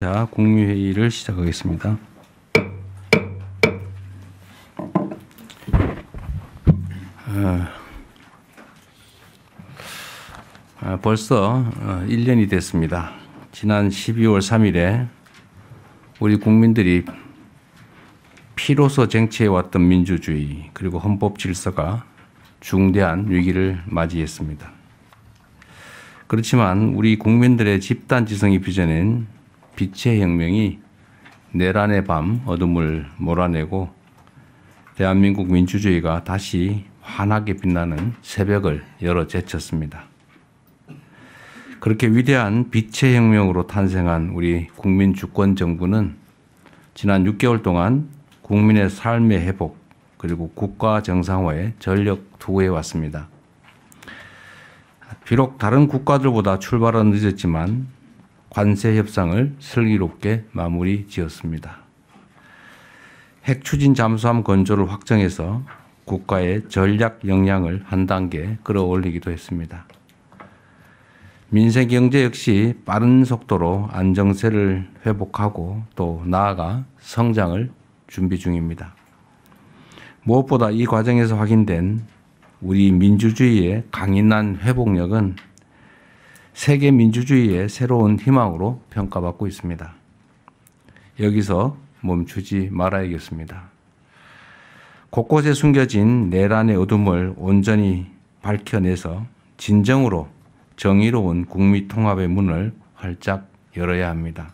자, 국무회의를 시작하겠습니다. 벌써 1년이 됐습니다. 지난 12월 3일에 우리 국민들이 피로서 쟁취해왔던 민주주의 그리고 헌법 질서가 중대한 위기를 맞이했습니다. 그렇지만 우리 국민들의 집단 지성이 빚어낸 빛의 혁명이 내란의 밤 어둠을 몰아내고 대한민국 민주주의가 다시 환하게 빛나는 새벽을 열어 제쳤습니다. 그렇게 위대한 빛의 혁명으로 탄생한 우리 국민 주권 정부는 지난 6개월 동안 국민의 삶의 회복 그리고 국가 정상화에 전력 투구해 왔습니다. 비록 다른 국가들보다 출발은 늦었지만 관세 협상을 슬기롭게 마무리 지었습니다. 핵 추진 잠수함 건조를 확정해서 국가의 전략 역량을 한 단계 끌어올리기도 했습니다. 민생 경제 역시 빠른 속도로 안정세를 회복하고 또 나아가 성장을 준비 중입니다. 무엇보다 이 과정에서 확인된 우리 민주주의의 강인한 회복력은 세계 민주주의의 새로운 희망으로 평가받고 있습니다. 여기서 멈추지 말아야겠습니다. 곳곳에 숨겨진 내란의 어둠을 온전히 밝혀내서 진정으로 정의로운 국민 통합의 문을 활짝 열어야 합니다.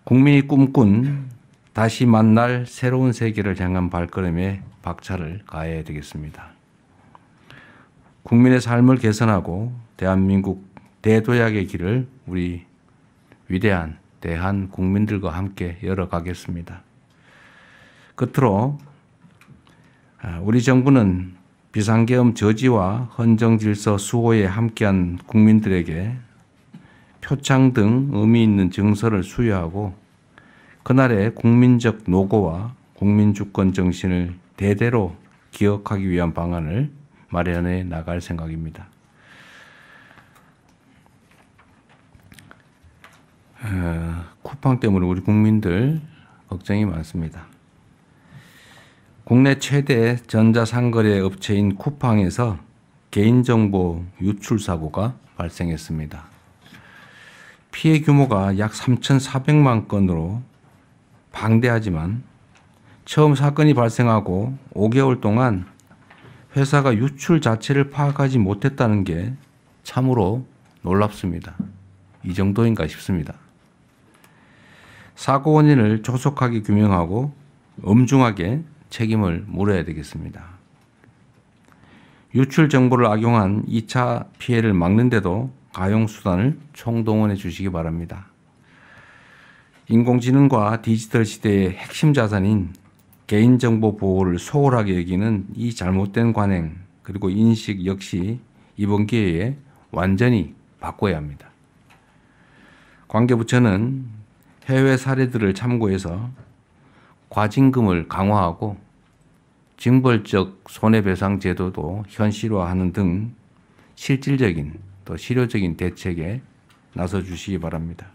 국민이 꿈꾼 다시 만날 새로운 세계를 향한 발걸음에 박차를 가해야 되겠습니다. 국민의 삶을 개선하고 대한민국 대도약의 길을 우리 위대한 대한 국민들과 함께 열어가겠습니다. 끝으로 우리 정부는 비상계엄 저지와 헌정질서 수호에 함께한 국민들에게 표창 등 의미 있는 증서를 수여하고 그날의 국민적 노고와 국민주권 정신을 대대로 기억하기 위한 방안을 마련해 나갈 생각입니다. 쿠팡 때문에 우리 국민들 걱정이 많습니다. 국내 최대 전자상거래 업체인 쿠팡에서 개인정보 유출 사고가 발생했습니다. 피해 규모가 약 3,400만 건으로 방대하지만 처음 사건이 발생하고 5개월 동안 회사가 유출 자체를 파악하지 못했다는 게 참으로 놀랍습니다. 이 정도인가 싶습니다. 사고 원인을 조속하게 규명하고 엄중하게 책임을 물어야 되겠습니다. 유출 정보를 악용한 2차 피해를 막는데도 가용수단을 총동원해 주시기 바랍니다. 인공지능과 디지털 시대의 핵심 자산인 개인정보 보호를 소홀하게 여기는 이 잘못된 관행 그리고 인식 역시 이번 기회에 완전히 바꿔야 합니다. 관계부처는 해외 사례들을 참고해서 과징금을 강화하고 징벌적 손해배상 제도도 현실화하는 등 실질적인 또 실효적인 대책에 나서 주시기 바랍니다.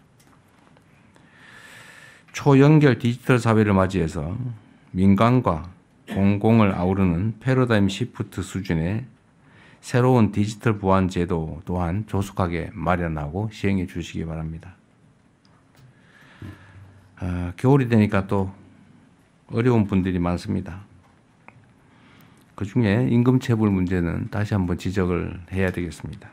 초연결 디지털 사회를 맞이해서 민간과 공공을 아우르는 패러다임 시프트 수준의 새로운 디지털 보안 제도 또한 조속하게 마련하고 시행해 주시기 바랍니다. 겨울이 되니까 또 어려운 분들이 많습니다. 그중에 임금체불 문제는 다시 한번 지적을 해야 되겠습니다.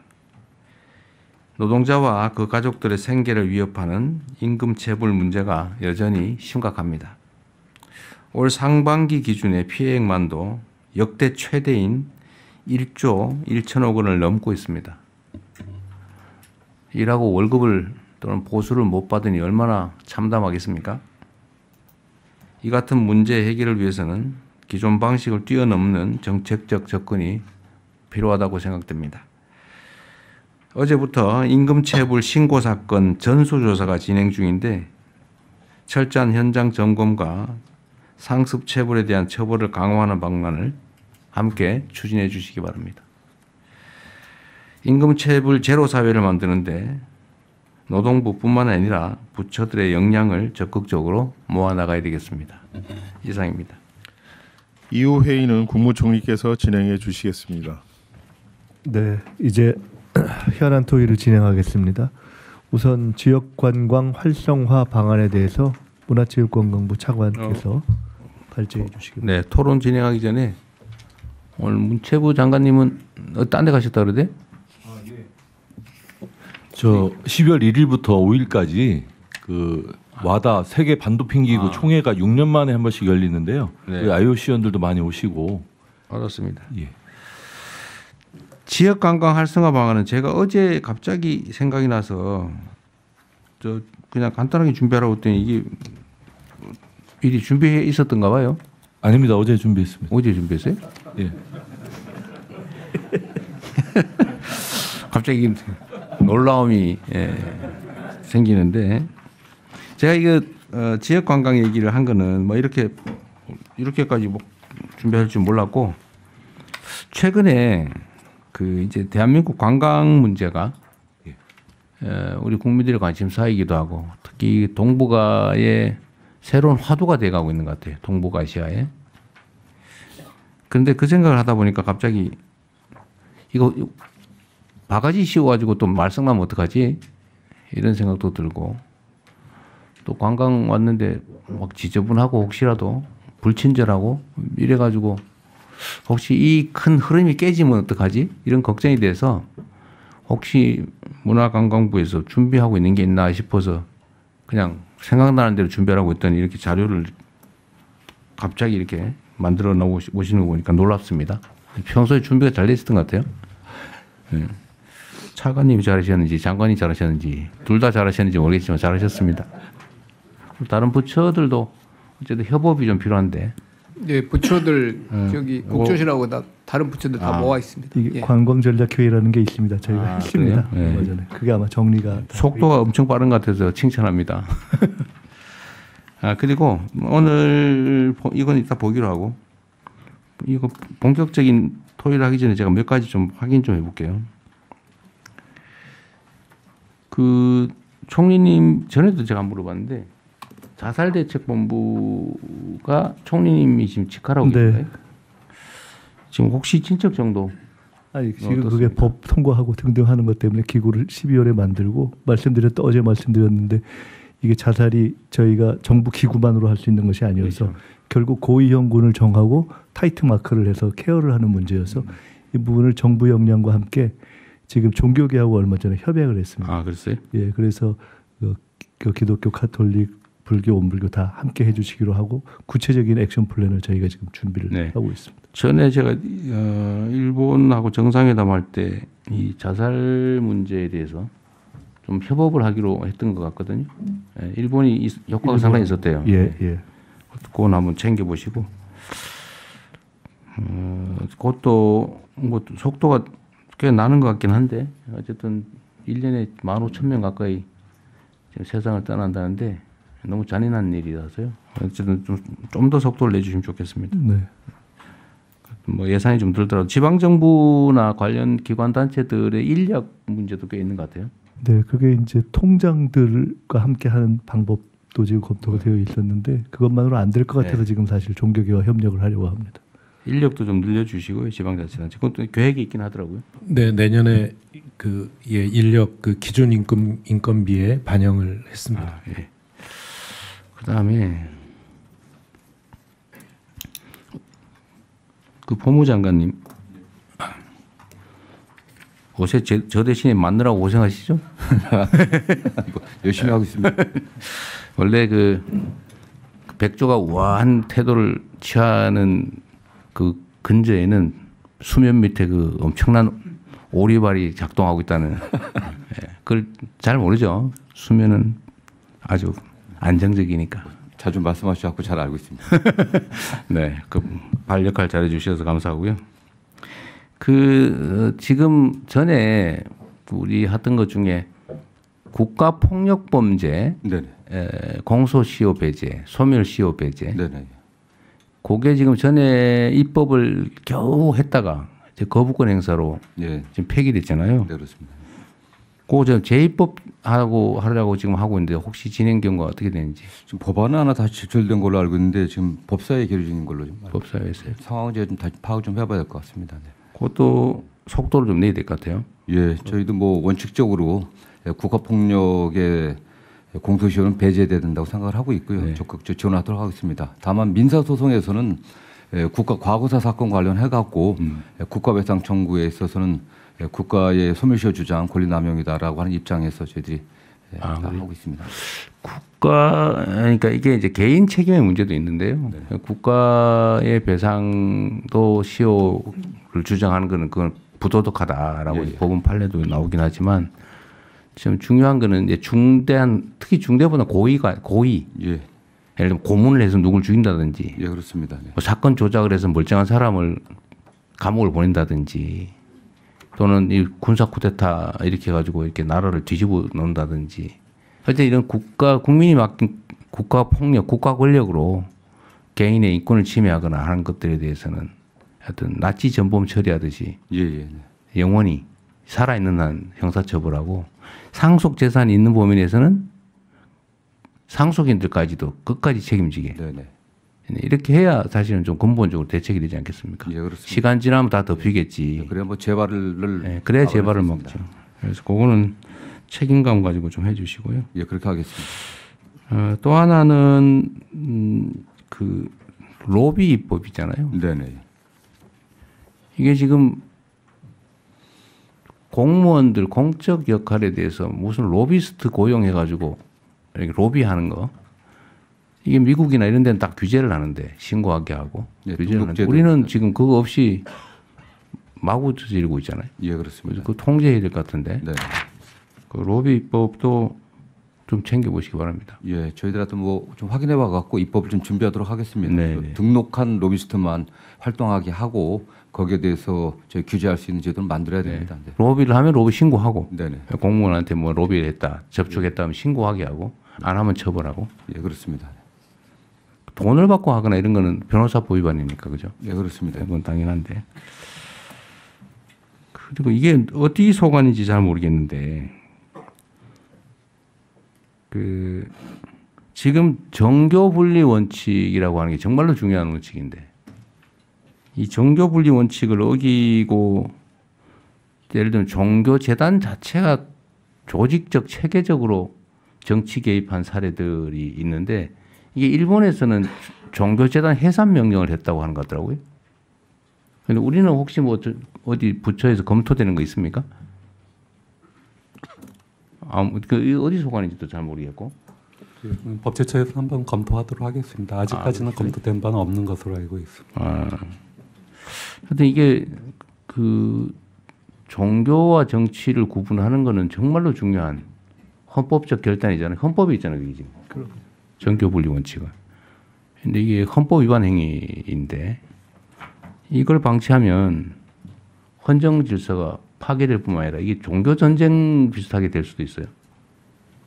노동자와 그 가족들의 생계를 위협하는 임금체불 문제가 여전히 심각합니다. 올 상반기 기준의 피해액만도 역대 최대인 1조 1천억 원을 넘고 있습니다. 일하고 월급을 또는 보수를 못 받으니 얼마나 참담하겠습니까? 이 같은 문제 해결을 위해서는 기존 방식을 뛰어넘는 정책적 접근이 필요하다고 생각됩니다. 어제부터 임금체불 신고 사건 전수조사가 진행 중인데 철저한 현장 점검과 상습체불에 대한 처벌을 강화하는 방안을 함께 추진해 주시기 바랍니다. 임금체불 제로 사회를 만드는데 노동부뿐만 아니라 부처들의 역량을 적극적으로 모아나가야 되겠습니다. 이상입니다. 이후 회의는 국무총리께서 진행해 주시겠습니다. 네, 이제 현안 토의를 진행하겠습니다. 우선 지역관광 활성화 방안에 대해서 문화체육관광부 차관께서 발제해 주시기 바랍니다. 네, 토론 진행하기 전에 오늘 문체부 장관님은 딴 데 가셨다 그러대? 저 12월 1일부터 5일까지 그 와다 세계 반도핑 기구 총회가 6년 만에 한 번씩 열리는데요. 네. 그 IOC원들도 많이 오시고. 알았습니다. 예. 지역 관광 활성화 방안은 제가 어제 갑자기 생각이 나서 저 그냥 간단하게 준비하라고 했더니 이게 미리 준비해 있었던가 봐요. 아닙니다. 어제 준비했습니다. 어제 준비했어요? 예. 갑자기 놀라움이 생기는데 제가 이거 지역 관광 얘기를 한 거는 뭐 이렇게까지 뭐 준비할 줄 몰랐고 최근에 그 이제 대한민국 관광 문제가 우리 국민들의 관심사이기도 하고 특히 동북아의 새로운 화두가 돼가고 있는 것 같아요. 동북아시아에. 그런데 그 생각을 하다 보니까 갑자기 이거 바가지 씌워가지고 또 말썽나면 어떡하지? 이런 생각도 들고 또 관광 왔는데 막 지저분하고 혹시라도 불친절하고 이래가지고 혹시 이 큰 흐름이 깨지면 어떡하지? 이런 걱정이 돼서 혹시 문화관광부에서 준비하고 있는 게 있나 싶어서 그냥 생각나는 대로 준비하라고 했더니 이렇게 자료를 갑자기 이렇게 만들어 놓으시는 거 보니까 놀랍습니다. 평소에 준비가 잘 돼 있었던 것 같아요. 네. 차관님이 잘하셨는지 장관이 잘하셨는지 둘 다 잘하셨는지 모르겠지만 잘하셨습니다. 다른 부처들도 어쨌든 협업이 좀 필요한데. 네, 부처들 저기 국조실하고 다른 부처들 다 모아 있습니다. 이게 예. 관광전략회의라는 게 있습니다. 저희가 했습니다. 그래요? 얼마 전에. 그게 아마 정리가 속도가 엄청 빠른 것 같아서 칭찬합니다. 그리고 오늘 이건 이따 보기로 하고 이거 본격적인 토의를 하기 전에 제가 몇 가지 좀 확인 좀 해볼게요. 그 총리님 전에도 제가 물어봤는데 자살대책본부가 총리님이 지금 직하라고 계신가요? 지금 혹시 진척 정도? 아니 지금 그게 법 통과하고 등등 하는 것 때문에 기구를 12월에 만들고 어제 말씀드렸는데 이게 자살이 저희가 정부 기구만으로 할 수 있는 것이 아니어서 그렇죠. 결국 고위험군을 정하고 타이트 마크를 해서 케어를 하는 문제여서 이 부분을 정부 역량과 함께 지금 종교계하고 얼마 전에 협약을 했습니다. 아, 그랬어요? 예, 그래서 그 기독교, 가톨릭, 불교, 원불교 다 함께 해주시기로 하고 구체적인 액션 플랜을 저희가 지금 준비를 하고 있습니다. 전에 제가 일본하고 정상회담 할 때 이 자살 문제에 대해서 좀 협업을 하기로 했던 것 같거든요. 예, 일본이 효과가 상당히 있었대요. 예, 예. 그건 한번 챙겨보시고 그것도 뭐 속도가 꽤 나는 것 같긴 한데 어쨌든 1년에 15,000명 가까이 지금 세상을 떠난다는데 너무 잔인한 일이라서요. 어쨌든 좀 더 속도를 내주시면 좋겠습니다. 네. 뭐 예산이 좀 들더라도 지방 정부나 관련 기관 단체들의 인력 문제도 꽤 있는 것 같아요. 네, 그게 이제 통장들과 함께하는 방법도 지금 검토가 되어 있었는데 그것만으로 안 될 것 같아서 지금 사실 종교계와 협력을 하려고 합니다. 인력도 좀 늘려주시고요, 지방자치단체. 그것도 계획이 있긴 하더라고요. 네, 내년에 인력 기준 인건비에 반영을 했습니다. 예. 그다음에 그 법무장관님 요새 저 대신에 맞느라고 고생하시죠? 열심히 하고 있습니다. 원래 그 백조가 우아한 태도를 취하는 그 근저에는 수면 밑에 그 엄청난 오리발이 작동하고 있다는 그걸 잘 모르죠. 수면은 아주 안정적이니까. 자주 말씀하셔서 잘 알고 있습니다. 네, 그 발 역할 잘해 주셔서 감사하고요. 그 지금 전에 우리 했던 것 중에 국가폭력범죄, 공소시효 배제, 소멸시효 배제. 네네. 그게 지금 전에 입법을 겨우 했다가 이제 거부권 행사로 네. 지금 폐기됐잖아요. 네, 그렇습니다. 그저 재입법하고 하려고 지금 하고 있는데 혹시 진행 경과가 어떻게 되는지. 지금 법안은 하나 다시 제출된 걸로 알고 있는데 지금 법사위에 계류 중인 걸로 좀 알고 법사위에서요. 상황을 제가 좀 다시 파악 좀 해봐야 될 것 같습니다. 네. 그것도 속도를 좀 내야 될 것 같아요. 예, 저희도 뭐 원칙적으로 국가폭력의 공소시효는 배제돼야 된다고 생각을 하고 있고요. 네. 적극적으로 지원하도록 하겠습니다. 다만 민사소송에서는 국가 과거사 사건 관련해 갖고 국가배상 청구에 있어서는 국가의 소멸시효 주장 권리남용이다라고 하는 입장에서 저희들이 하고 있습니다. 그러니까 이게 이제 개인 책임의 문제도 있는데요. 국가의 배상도 시효를 주장하는 거는 그건 부도덕하다라고 예. 법원 판례도 나오긴 하지만 지금 중요한 거는 이제 중대한 특히 중대보다 고의 예, 예를 들면 고문을 해서 누굴 죽인다든지 예 그렇습니다. 네. 뭐 사건 조작을 해서 멀쩡한 사람을 감옥을 보낸다든지 또는 이 군사 쿠데타 이렇게 해가지고 이렇게 나라를 뒤집어 놓는다든지 하여튼 이런 국민이 맡긴 국가 폭력, 국가 권력으로 개인의 인권을 침해하거나 하는 것들에 대해서는 하여튼 나치 전범 처리하듯이 예, 예. 네. 영원히 살아있는 한 형사처벌하고 상속 재산이 있는 범위에서는 상속인들까지도 끝까지 책임지게 네, 네. 이렇게 해야 사실은 좀 근본적으로 대책이 되지 않겠습니까? 예, 그렇습니다. 시간 지나면 다 덮이겠지. 그래야 뭐 재발을 네, 그래야 막을 재발을 수 먹죠. 있습니다. 그래서 그거는 책임감 가지고 좀 해주시고요. 예, 그렇게 하겠습니다. 또 하나는 그 로비 입법 있잖아요. 네, 네. 이게 지금 공무원들 공적 역할에 대해서 무슨 로비스트 고용해가지고 이렇게 로비하는 거 이게 미국이나 이런 데는 딱 규제를 하는데 신고하게 하고 예, 규제를 하는데 등록제도 우리는 있어요. 지금 그거 없이 마구 저지르고 있잖아요. 예, 그래서 그렇습니다. 그 통제해야 될 것 같은데 네. 그 로비 입법도 좀 챙겨보시기 바랍니다. 예, 저희들한테 뭐 좀 확인해 봐 갖고 입법을 좀 준비하도록 하겠습니다. 네, 그 네. 등록한 로비스트만 활동하게 하고 거기에 대해서 저희 규제할 수 있는 제도를 만들어야 됩니다. 네. 로비를 하면 로비 신고하고 네, 네. 공무원한테 뭐 로비를 했다 접촉했다 하면 신고하게 하고 안 하면 처벌하고 예, 그렇습니다. 돈을 받고 하거나 이런 거는 변호사법 위반이니까 그죠? 예, 그렇습니다. 그건 당연한데. 그리고 이게 어디 소관인지 잘 모르겠는데 그 지금 정교 분리 원칙이라고 하는 게 정말로 중요한 원칙인데 이 정교 분리 원칙을 어기고 예를 들면 종교 재단 자체가 조직적 체계적으로 정치 개입한 사례들이 있는데 이게 일본에서는 종교 재단 해산 명령을 했다고 하는 것 같더라고요. 근데 우리는 혹시 뭐 어디 부처에서 검토되는 거 있습니까? 그 어디 소관인지도 잘 모르겠고. 법제처에서 한번 검토하도록 하겠습니다. 아직까지는 검토된 바는 없는 것으로 알고 있습니다. 하여튼 이게 그 종교와 정치를 구분하는 거는 정말로 중요한 헌법적 결단이잖아요. 헌법이 있잖아요, 그게 지금. 정교 분리 원칙은. 근데 이게 헌법 위반 행위인데 이걸 방치하면 헌정 질서가 파괴될 뿐만 아니라 이게 종교 전쟁 비슷하게 될 수도 있어요.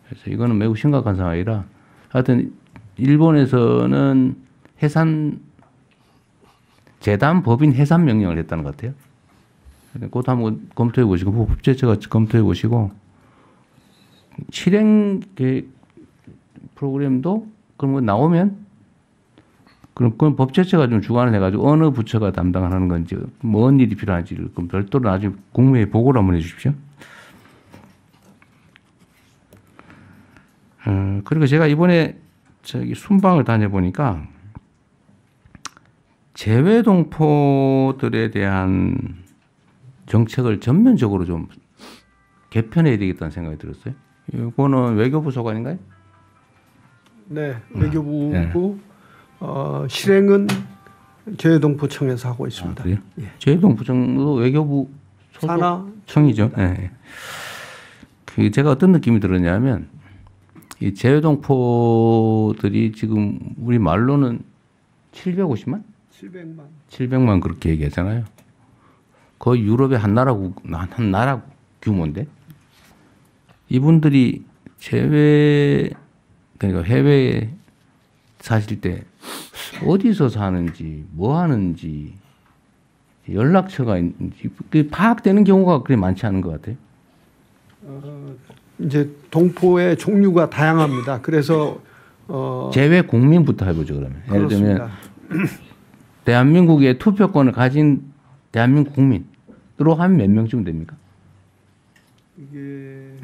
그래서 이거는 매우 심각한 상황이라 하여튼 일본에서는 해산 재단 법인 해산 명령을 했다는 것 같아요. 그것도 한번 검토해 보시고 법제처가 검토해 보시고 실행 계획 프로그램도 그런 거 나오면 그럼 그건 법제처가 좀 주관을 해가지고 어느 부처가 담당하는 건지 뭔 일이 필요한지를 그럼 별도로 나중에 국무회의 보고를 한번 해주십시오. 그리고 제가 이번에 저기 순방을 다녀보니까 재외동포들에 대한 정책을 전면적으로 좀 개편해야 되겠다는 생각이 들었어요. 이거는 외교부 소관인가요? 네, 외교부고 실행은 재외동포청에서 하고 있습니다. 그래요? 재외동포청도 외교부 소속청이죠. 네. 그 제가 어떤 느낌이 들었냐면 이 재외동포들이 지금 우리 말로는 750만? 700만 그렇게 얘기하잖아요. 거의 유럽의 한 나라 규모인데 이분들이 그러니까 해외에 사실 때 어디서 사는지 뭐 하는지 연락처가 있는지 파악되는 경우가 그렇게 많지 않은 것 같아요. 이제 동포의 종류가 다양합니다. 그래서 제외 국민부터 해보죠 그러면. 예를 들면 그렇습니다. 대한민국의 투표권을 가진 대한민국 국민으로 하면 몇 명쯤 됩니까? 이게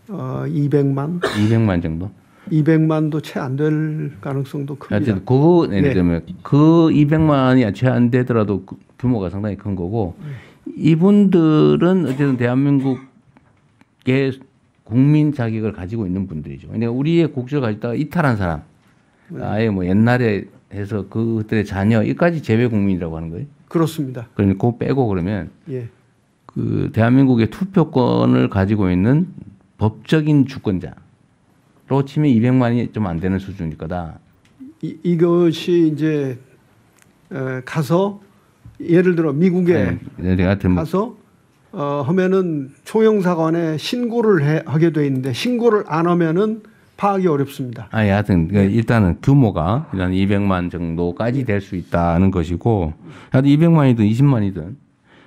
200만 200만 정도. 200만도 채 안 될 가능성도 큽니다. 하여튼 그 예를 네. 들면 그 200만이 채 안 되더라도 그 규모가 상당히 큰 거고 이분들은 어쨌든 대한민국의 국민 자격을 가지고 있는 분들이죠. 근데 우리의 국적을 가지다가 이탈한 사람, 아예 뭐 옛날에 해서 그들의 자녀 이까지 제외 국민이라고 하는 거예요. 그렇습니다. 그러니까 그거 빼고 그러면 예. 그 대한민국의 투표권을 가지고 있는 법적인 주권자로 치면 200만이 좀 안 되는 수준일 거다. 이것이 이제 가서 예를 들어 미국에 네, 하여튼 뭐 가서 하면은 총영사관에 신고를 하게 돼 있는데 신고를 안 하면은 파악이 어렵습니다. 하여튼 일단은 규모가 일단 200만 정도까지 될 수 있다는 것이고, 하여튼 200만이든 20만이든,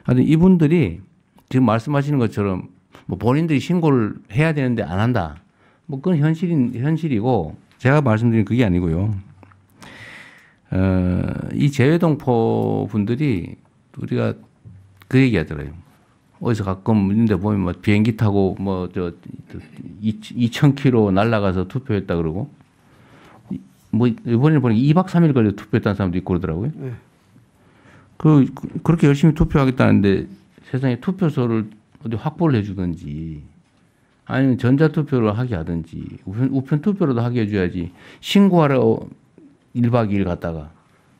하여튼 이분들이 지금 말씀하시는 것처럼 뭐 본인들이 신고를 해야 되는데 안 한다. 뭐 그건 현실이고 제가 말씀드린 그게 아니고요. 이 제외동포 분들이 우리가 그 얘기하더라고요. 어디서 가끔 있는데 보면 뭐 비행기 타고 뭐 저 2,000km 날아가서 투표했다 그러고 뭐 이번에 보니까 2박 3일 걸려 투표했다는 사람도 있고 그러더라고요. 네. 그렇게 열심히 투표하겠다는데 세상에 투표소를 어디 확보를 해주든지 아니면 전자투표를 하게 하든지 우편 투표라도 하게 해줘야지 신고하러 1박 2일 갔다가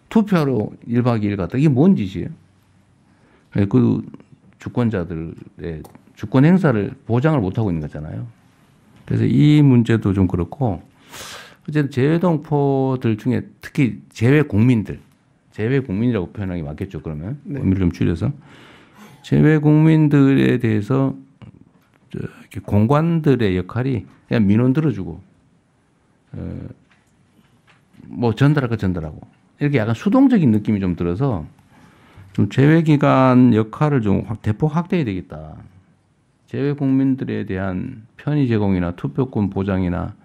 투표하러 1박 2일 갔다가 이게 뭔 짓이에요? 그 주권자들의 주권 행사를 보장을 못하고 있는 거잖아요. 그래서 이 문제도 좀 그렇고 어쨌든 제외동포들 중에 특히 제외국민이라고 표현하기 맞겠죠. 그러면 네. 의미를 좀 줄여서 제외국민들에 대해서 이렇게 공관들의 역할이 그냥 민원 들어주고 뭐 전달할 거 전달하고 이렇게 약간 수동적인 느낌이 좀 들어서 좀 제외기관 역할을 좀 대폭 확대해야 되겠다. 제외국민들에 대한 편의 제공이나 투표권 보장이나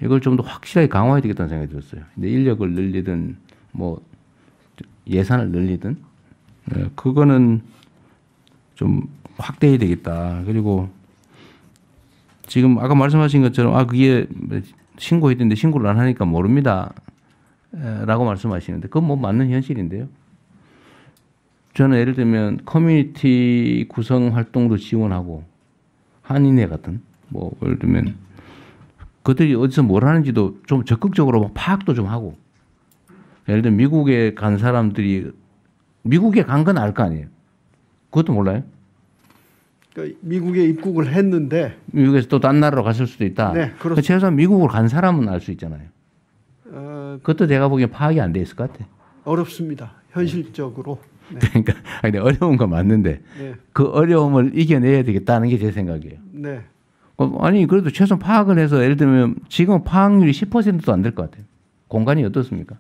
이걸 좀 더 확실하게 강화해야 되겠다는 생각이 들었어요. 근데 인력을 늘리든 뭐 예산을 늘리든 그거는 좀 확대해야 되겠다. 그리고 지금 아까 말씀하신 것처럼 그게 신고했는데 신고를 안 하니까 모릅니다. 라고 말씀하시는데 그건 뭐 맞는 현실인데요. 저는 예를 들면 커뮤니티 구성 활동도 지원하고 한인회 같은 뭐 예를 들면 그들이 어디서 뭘 하는지도 좀 적극적으로 파악도 좀 하고 예를 들면 미국에 간 사람들이 미국에 간 건 알 거 아니에요. 그것도 몰라요? 그러니까 미국에 입국을 했는데 미국에서 또 딴 나라로 갔을 수도 있다. 네, 그렇습니다. 최소한 미국을 간 사람은 알 수 있잖아요. 그것도 제가 보기엔 파악이 안 돼 있을 것 같아. 어렵습니다. 현실적으로. 네. 그러니까 근데 어려운 건 맞는데 네. 그 어려움을 이겨내야 되겠다는 게 제 생각이에요. 네. 아니 그래도 최소한 파악을 해서 예를 들면 지금 파악률이 10%도 안 될 것 같아요. 공간이 어떻습니까?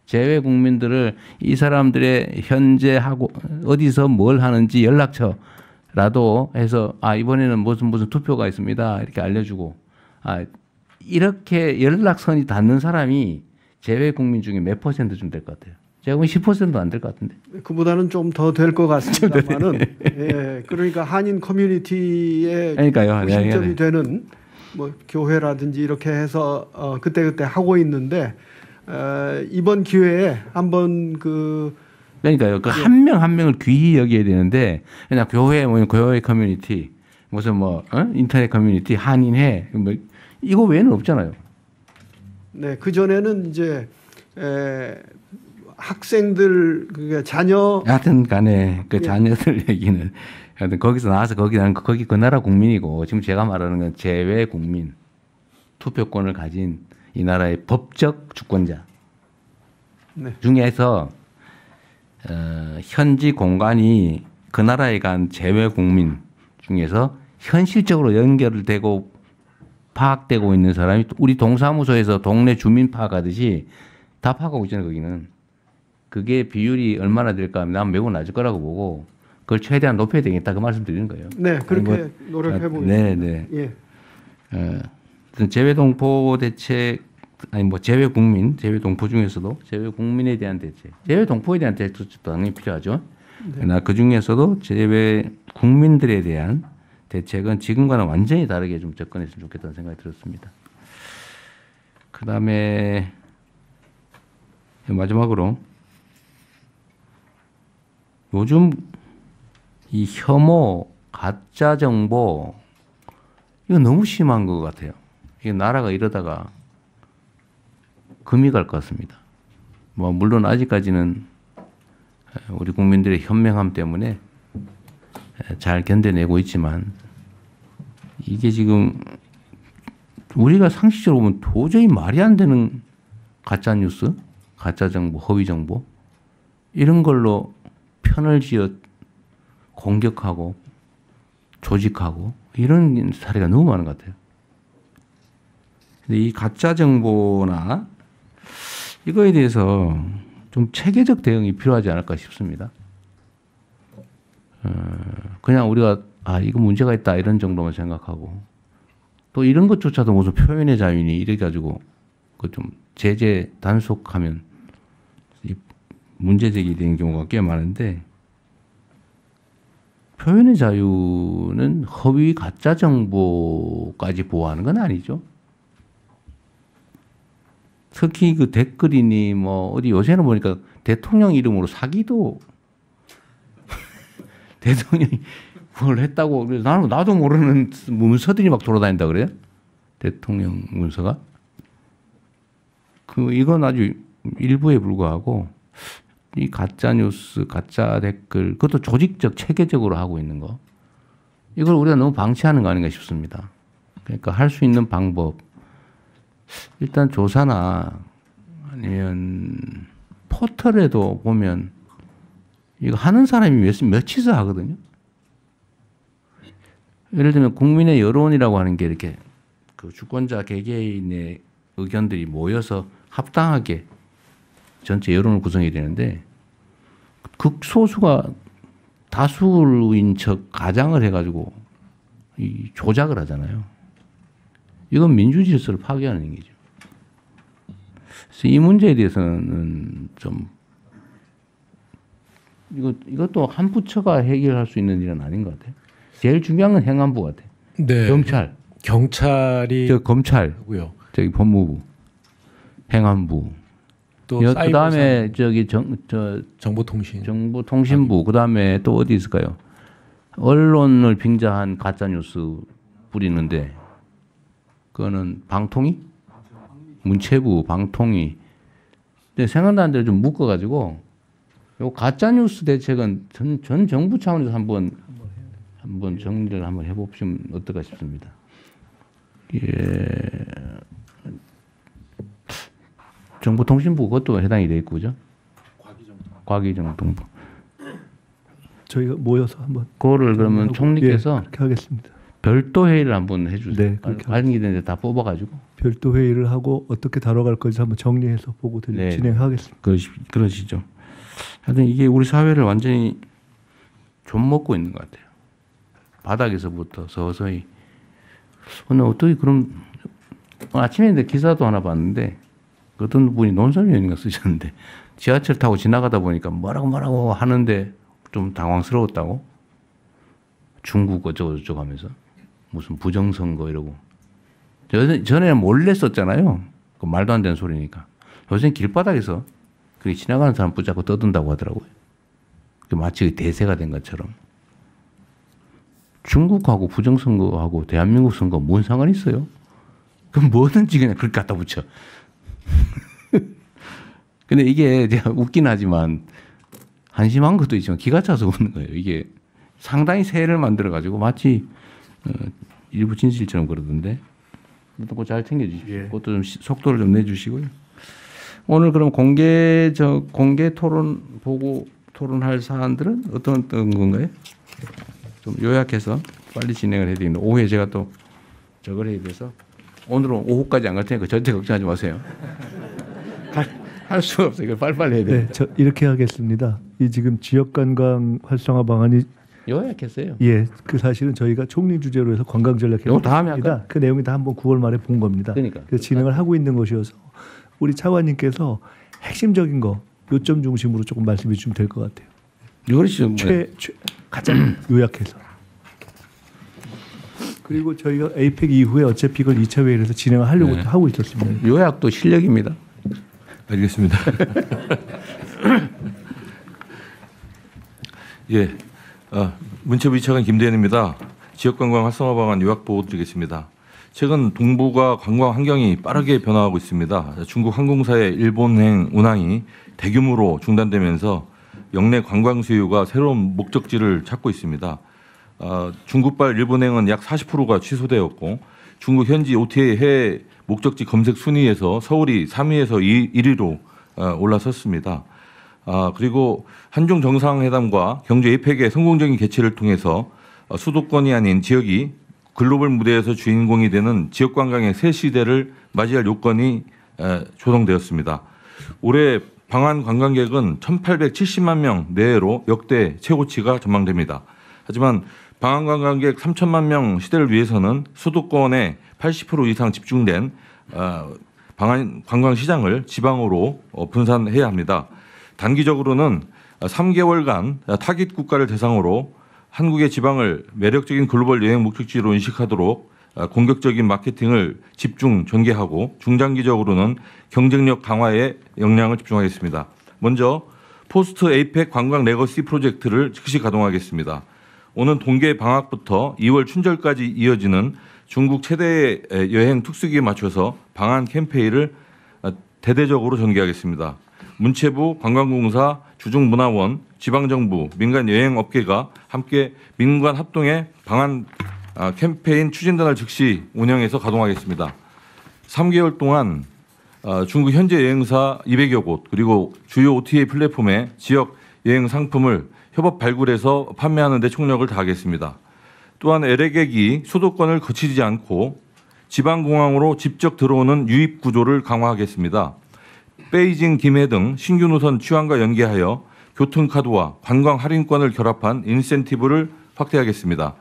제외 국민들을 이 사람들의 현재 하고 어디서 뭘 하는지 연락처라도 해서 이번에는 무슨 투표가 있습니다. 이렇게 알려주고 이렇게 연락선이 닿는 사람이 제외 국민 중에 몇 %쯤 될 것 같아요. 제가 보면 10%도 안 될 것 같은데. 그보다는 좀 더 될 것 같습니다만은 예, 그러니까 한인 커뮤니티의 그러니까요. 중심점이 되는 뭐 교회라든지 이렇게 해서 그때 하고 있는데 이번 기회에 한번 그러니까요. 그 한 명 한 명을 귀히 여겨야 되는데 그냥 교회 교회 커뮤니티 무슨 인터넷 커뮤니티 한인회 뭐 이거 외에는 없잖아요. 네, 그 전에는 이제 학생들 자녀 하여튼 간에 그 예. 자녀들 얘기는 하여튼 거기서 나와서 거기 그 나라 국민이고 지금 제가 말하는 건 제외 국민 투표권을 가진 이 나라의 법적 주권자 네. 중에서 현지 공간이 그 나라에 간 제외 국민 중에서 현실적으로 연결되고 파악되고 있는 사람이 우리 동사무소에서 동네 주민 파악하듯이 다 파악하고 있잖아요. 거기는. 그게 비율이 얼마나 될까 하면 난 매우 낮을 거라고 보고 그걸 최대한 높여야 되겠다 그 말씀 드리는 거예요. 네, 그렇게 아니, 노력해 보겠습니다. 네. 예. 재외동포 대책 아니 뭐 재외국민, 재외동포 중에서도 재외국민에 대한 대책, 재외동포에 대한 대책도 당연히 필요하죠. 그러나 그 중에서도 재외국민들에 대한 대책은 지금과는 완전히 다르게 좀 접근했으면 좋겠다는 생각이 들었습니다. 그다음에 마지막으로 요즘 이 혐오, 가짜 정보 이거 너무 심한 것 같아요. 이게 나라가 이러다가 금이 갈 것 같습니다. 뭐 물론 아직까지는 우리 국민들의 현명함 때문에 잘 견뎌내고 있지만 이게 지금 우리가 상식적으로 보면 도저히 말이 안 되는 가짜 뉴스, 가짜 정보, 허위 정보 이런 걸로 편을 지어 공격하고 조직하고 이런 사례가 너무 많은 것 같아요. 근데 이 가짜 정보나 이거에 대해서 좀 체계적 대응이 필요하지 않을까 싶습니다. 그냥 우리가 이거 문제가 있다 이런 정도만 생각하고 또 이런 것조차도 무슨 표현의 자유니 이래 가지고 그 좀 제재 단속하면 문제 제기되는 경우가 꽤 많은데 표현의 자유는 허위 가짜 정보까지 보호하는 건 아니죠. 특히 그 댓글이니 뭐 어디 요새는 보니까 대통령 이름으로 사기도 대통령이 그걸 했다고 그래서 나도 모르는 문서들이 막 돌아다닌다 그래요. 대통령 문서가 이건 아주 일부에 불과하고 이 가짜 뉴스, 가짜 댓글 그것도 조직적 체계적으로 하고 있는 거 이걸 우리가 너무 방치하는 거 아닌가 싶습니다. 그러니까 할 수 있는 방법 일단 조사나 아니면 포털에도 보면 이거 하는 사람이 몇이서 하거든요. 예를 들면 국민의 여론이라고 하는 게 이렇게 그 주권자 개개인의 의견들이 모여서 합당하게 전체 여론을 구성해야 되는데 극소수가 다수인 척 가장을 해가지고 이 조작을 하잖아요. 이건 민주 질서를 파괴하는 얘기죠. 그래서 이 문제에 대해서는 좀 이것도 한 부처가 해결할 수 있는 일은 아닌 것 같아요. 제일 중요한 건 행안부 같아요. 네. 경찰이 검찰, 하고요. 저기 법무부, 행안부. 또 그다음에 저기 정보통신부 그다음에 또 어디 있을까요? 언론을 빙자한 가짜 뉴스 뿌리는데 그거는 방통위, 문체부, 방통위. 근데 생각나는 대로 좀 묶어가지고 요 가짜 뉴스 대책은 전 정부 차원에서 한번 정리를 한번 해보시면 어떨까 싶습니다. 예. 정보통신부 그것도 해당이 돼 있고 그죠? 과기정통부. 저희가 모여서 한번 그거를 그러면 총리께서 그렇게 하겠습니다. 별도 회의를 한번 해주세요. 네, 그렇게 관계된 데 다 뽑아가지고 별도 회의를 하고 어떻게 다뤄갈 건지 한번 정리해서 보고 네. 진행하겠습니다. 그러시죠. 하여튼 이게 우리 사회를 완전히 좀 먹고 있는 것 같아요. 바닥에서부터 서서히. 오늘 어떻게 그럼 아침에 기사도 하나 봤는데 어떤 분이 논설위원인가 쓰셨는데 지하철 타고 지나가다 보니까 뭐라고 하는데 좀 당황스러웠다고 중국 어쩌고 하면서 무슨 부정선거 이러고 전에는 몰래 썼잖아요. 그 말도 안 되는 소리니까. 요새는 길바닥에서 그게 지나가는 사람 붙잡고 떠든다고 하더라고요. 마치 대세가 된 것처럼. 중국하고 부정선거하고 대한민국 선거 뭔 상관이 있어요? 그럼 뭐든지 그냥 그렇게 갖다 붙여. 근데 이게 제가 웃긴 하지만 한심한 것도 있지만 기가 차서 웃는 거예요. 이게 상당히 세를 만들어가지고 마치 일부 진실처럼 그러던데. 그것도 잘 챙겨주십시오. 그것도 좀 속도를 좀 내주시고요. 오늘 그럼 공개 토론 보고 토론할 사안들은 어떤 건가요? 좀 요약해서 빨리 진행을 해야 되겠는데 오후에 제가 또 저걸 해야 돼서 오늘은 오후까지 안 갈 테니까 절대 걱정하지 마세요. 할 수가 없어요. 이걸 빨리빨리 해야 네, 됩니다. 저 이렇게 하겠습니다. 이 지금 지역 관광 활성화 방안이 요약했어요. 예, 그 사실은 저희가 총리 주제로 해서 관광 전략 요거 다음에 할까요? 그 내용이 다 한번 9월 말에 본 겁니다. 그러니까. 그래서 진행을 하고 있는 것이어서 우리 차관님께서 핵심적인 거 요점 중심으로 조금 말씀해 주시면 될 것 같아요. 이것이 뭐 가장 요약해서. 그리고 저희가 에이펙 이후에 어차피 이걸 2차 회의에서 진행을 하려고 하고 있었습니다. 요약도 실력입니다. 알겠습니다. 예, 문체부 2차관 김대현입니다. 지역관광 활성화 방안 요약 보고 드리겠습니다. 최근 동북아 관광 환경이 빠르게 변화하고 있습니다. 중국 항공사의 일본행 운항이 대규모로 중단되면서 역내 관광 수요가 새로운 목적지를 찾고 있습니다. 중국발 일본행은 약 40%가 취소되었고 중국 현지 OTA 해외 목적지 검색 순위에서 서울이 3위에서 1위로 올라섰습니다. 그리고 한중 정상회담과 경제 에이펙의 성공적인 개최를 통해서 수도권이 아닌 지역이 글로벌 무대에서 주인공이 되는 지역 관광의 새 시대를 맞이할 요건이 조성되었습니다. 올해 방한 관광객은 1,870만 명 내외로 역대 최고치가 전망됩니다. 하지만 방한 관광객 3천만 명 시대를 위해서는 수도권에 80% 이상 집중된 방한 관광 시장을 지방으로 분산해야 합니다. 단기적으로는 3개월간 타깃 국가를 대상으로 한국의 지방을 매력적인 글로벌 여행 목적지로 인식하도록 공격적인 마케팅을 집중 전개하고 중장기적으로는 경쟁력 강화에 역량을 집중하겠습니다. 먼저 포스트 에이펙 관광 레거시 프로젝트를 즉시 가동하겠습니다. 오는 동계 방학부터 2월 춘절까지 이어지는 중국 최대의 여행 특수기에 맞춰서 방한 캠페인을 대대적으로 전개하겠습니다. 문체부, 관광공사, 주중문화원, 지방정부, 민간여행업계가 함께 민관 합동의 방한 캠페인 추진단을 즉시 운영해서 가동하겠습니다. 3개월 동안 중국 현재 여행사 200여 곳 그리고 주요 OTA 플랫폼에 지역 여행 상품을 협업 발굴해서 판매하는 데 총력을 다하겠습니다. 또한 LA객이 수도권을 거치지 않고 지방공항으로 직접 들어오는 유입 구조를 강화하겠습니다. 베이징, 김해 등 신규 노선 취항과 연계하여 교통카드와 관광 할인권을 결합한 인센티브를 확대하겠습니다.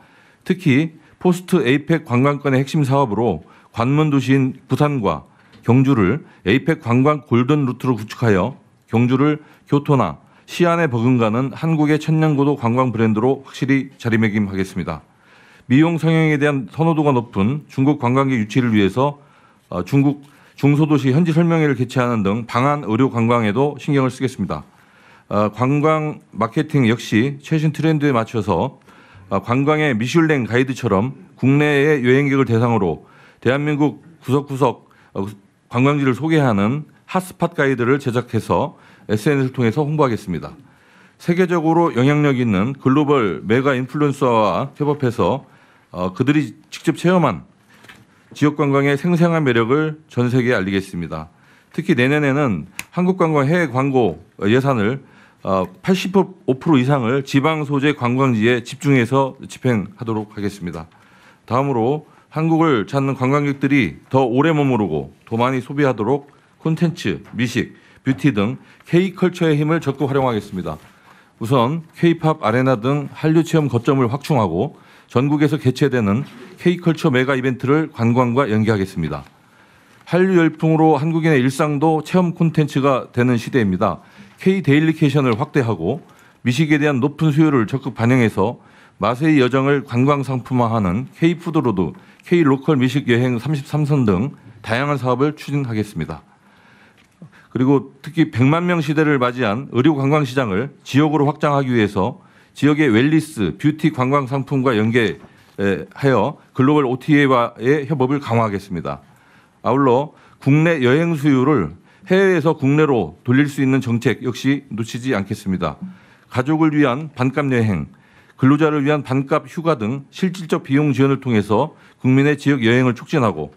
특히 포스트 에이펙 관광권의 핵심 사업으로 관문 도시인 부산과 경주를 에이펙 관광 골든 루트로 구축하여 경주를 교토나 시안에 버금가는 한국의 천년고도 관광 브랜드로 확실히 자리매김하겠습니다. 미용 성형에 대한 선호도가 높은 중국 관광객 유치를 위해서 중국 중소도시 현지 설명회를 개최하는 등 방한 의료 관광에도 신경을 쓰겠습니다. 관광 마케팅 역시 최신 트렌드에 맞춰서 관광의 미슐랭 가이드처럼 국내의 여행객을 대상으로 대한민국 구석구석 관광지를 소개하는 핫스팟 가이드를 제작해서 SNS를 통해서 홍보하겠습니다. 세계적으로 영향력 있는 글로벌 메가 인플루언서와 협업해서 그들이 직접 체험한 지역관광의 생생한 매력을 전 세계에 알리겠습니다. 특히 내년에는 한국관광 해외 광고 예산을 85% 이상을 지방 소재 관광지에 집중해서 집행하도록 하겠습니다. 다음으로 한국을 찾는 관광객들이 더 오래 머무르고 더 많이 소비하도록 콘텐츠, 미식, 뷰티 등 K컬처의 힘을 적극 활용하겠습니다. 우선 K-팝 아레나 등 한류 체험 거점을 확충하고 전국에서 개최되는 K컬처 메가 이벤트를 관광과 연계하겠습니다. 한류 열풍으로 한국인의 일상도 체험 콘텐츠가 되는 시대입니다. K-데일리케이션을 확대하고 미식에 대한 높은 수요를 적극 반영해서 맛의 여정을 관광 상품화하는 K-푸드로드, K-로컬 미식 여행 33선 등 다양한 사업을 추진하겠습니다. 그리고 특히 100만 명 시대를 맞이한 의료 관광 시장을 지역으로 확장하기 위해서 지역의 웰리스, 뷰티 관광 상품과 연계하여 글로벌 OTA와의 협업을 강화하겠습니다. 아울러 국내 여행 수요를 해외에서 국내로 돌릴 수 있는 정책 역시 놓치지 않겠습니다. 가족을 위한 반값 여행, 근로자를 위한 반값 휴가 등 실질적 비용 지원을 통해서 국민의 지역 여행을 촉진하고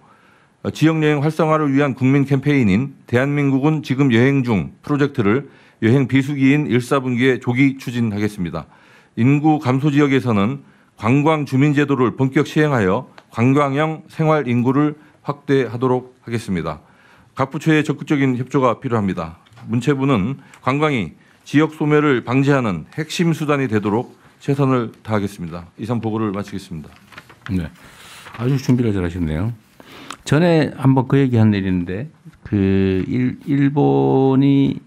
지역 여행 활성화를 위한 국민 캠페인인 대한민국은 지금 여행 중 프로젝트를 여행 비수기인 1, 4분기에 조기 추진하겠습니다. 인구 감소 지역에서는 관광 주민 제도를 본격 시행하여 관광형 생활 인구를 확대하도록 하겠습니다. 각 부처의 적극적인 협조가 필요합니다. 문체부는 관광이 지역 소멸을 방지하는 핵심 수단이 되도록 최선을 다하겠습니다. 이상 보고를 마치겠습니다. 네, 아주 준비를 잘하셨네요. 전에 한번 그 얘기한 일인데 그 일본이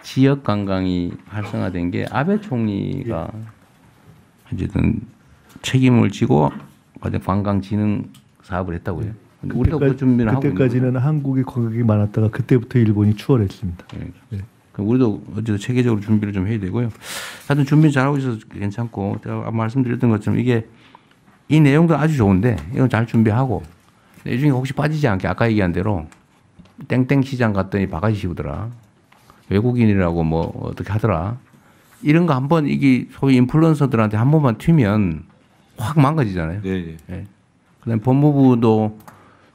지역 관광이 활성화된 게 아베 총리가 어쨌든 책임을 지고 관광 진흥 사업을 했다고요. 근데 우리도 그 준비를 하고 그때까지는 한국이 관광이 많았다가 그때부터 일본이 추월했습니다. 네. 그럼 우리도 어쨌든 체계적으로 준비를 좀 해야 되고요. 하여튼 준비 잘하고 있어서 괜찮고 제가 말씀드렸던 것처럼 이게 이 내용도 아주 좋은데 이건 잘 준비하고 이 중에 혹시 빠지지 않게 아까 얘기한 대로 땡땡 시장 갔더니 바가지 씌우더라. 외국인이라고 뭐 어떻게 하더라. 이런 거 한번 이게 소위 인플루언서들한테 한 번만 튀면 확 망가지잖아요. 네. 네. 그다음에 법무부도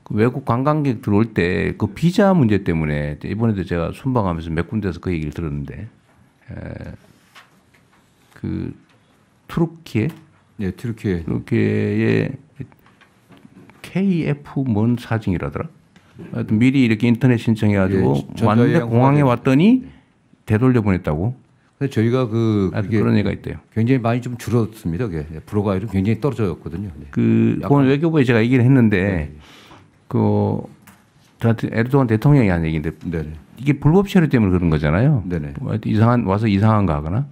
그 외국 관광객 들어올 때 그 비자 문제 때문에 이번에도 제가 순방하면서 몇 군데서 그 얘기를 들었는데 그 투르키에 예, 투르키의 KF 뭔 사증이라더라. 하여튼 미리 이렇게 인터넷 신청해가지고 예, 왔는데 공항에 왔더니 되돌려 보냈다고. 그래서 저희가 그게 그런 얘기가 있대요. 굉장히 많이 좀 줄었습니다. 그게 불어가율이 굉장히 떨어졌거든요. 네. 그건 외교부에 제가 얘기를 했는데 그 저한테 에르도안 대통령이 한 얘기인데 네네. 이게 불법 체류 때문에 그런 거잖아요. 네네. 와서 이상한 거 하거나.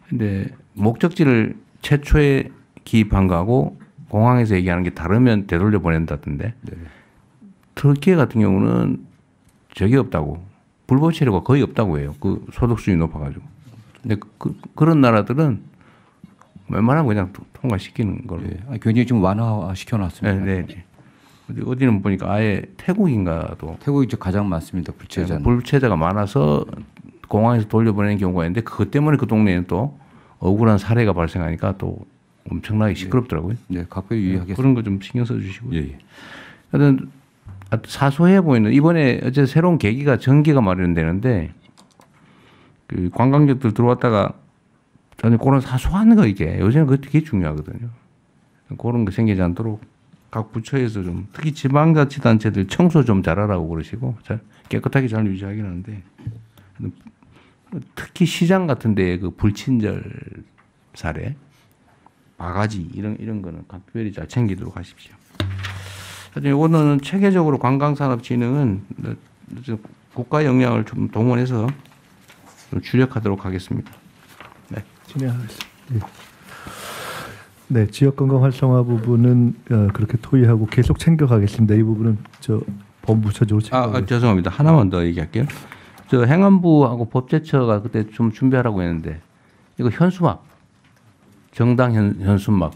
근데 목적지를 최초에 기입한 거하고 공항에서 얘기하는 게 다르면 되돌려 보낸다던데. 네네. 터키 같은 경우는 적이 없다고. 불법 체류가 거의 없다고 해요. 그 소득 수준이 높아가지고. 근데 그런 나라들은 웬만하면 그냥 통과시키는 걸로. 예, 굉장히 좀 완화시켜놨습니다. 네. 어디는 보니까 아예 태국인가도 태국이 가장 많습니다. 불체자. 불체자가 많아서 공항에서 돌려보내는 경우가 있는데 그것 때문에 그 동네에는 또 억울한 사례가 발생하니까 또 엄청나게 시끄럽더라고요. 네, 각별히 유의하겠습니다. 그런 거 좀 신경 써주시고. 예. 하여튼 사소해 보이는 이번에 어제 새로운 계기가 전기가 마련되는데 그 관광객들 들어왔다가 저는 그런 사소한 거 이게 요새는 그게 중요하거든요. 그런 거 생기지 않도록 각 부처에서 좀 특히 지방자치단체들 청소 좀 잘하라고 그러시고 깨끗하게 잘 유지하긴 하는데 특히 시장 같은 데에 그 불친절 사례, 바가지 이런 거는 각별히 잘 챙기도록 하십시오. 하여튼 이거는 체계적으로 관광산업 진흥은 국가 역량을 좀 동원해서 좀 주력하도록 하겠습니다. 네. 진행하겠습니다. 네, 지역 관광 활성화 부분은 그렇게 토의하고 계속 챙겨가겠습니다. 이 부분은 저 법무부처적으로 챙겨가겠습니다. 죄송합니다. 하나만 더 얘기할게요. 저 행안부하고 법제처가 그때 좀 준비하라고 했는데 이거 현수막, 정당 현수막,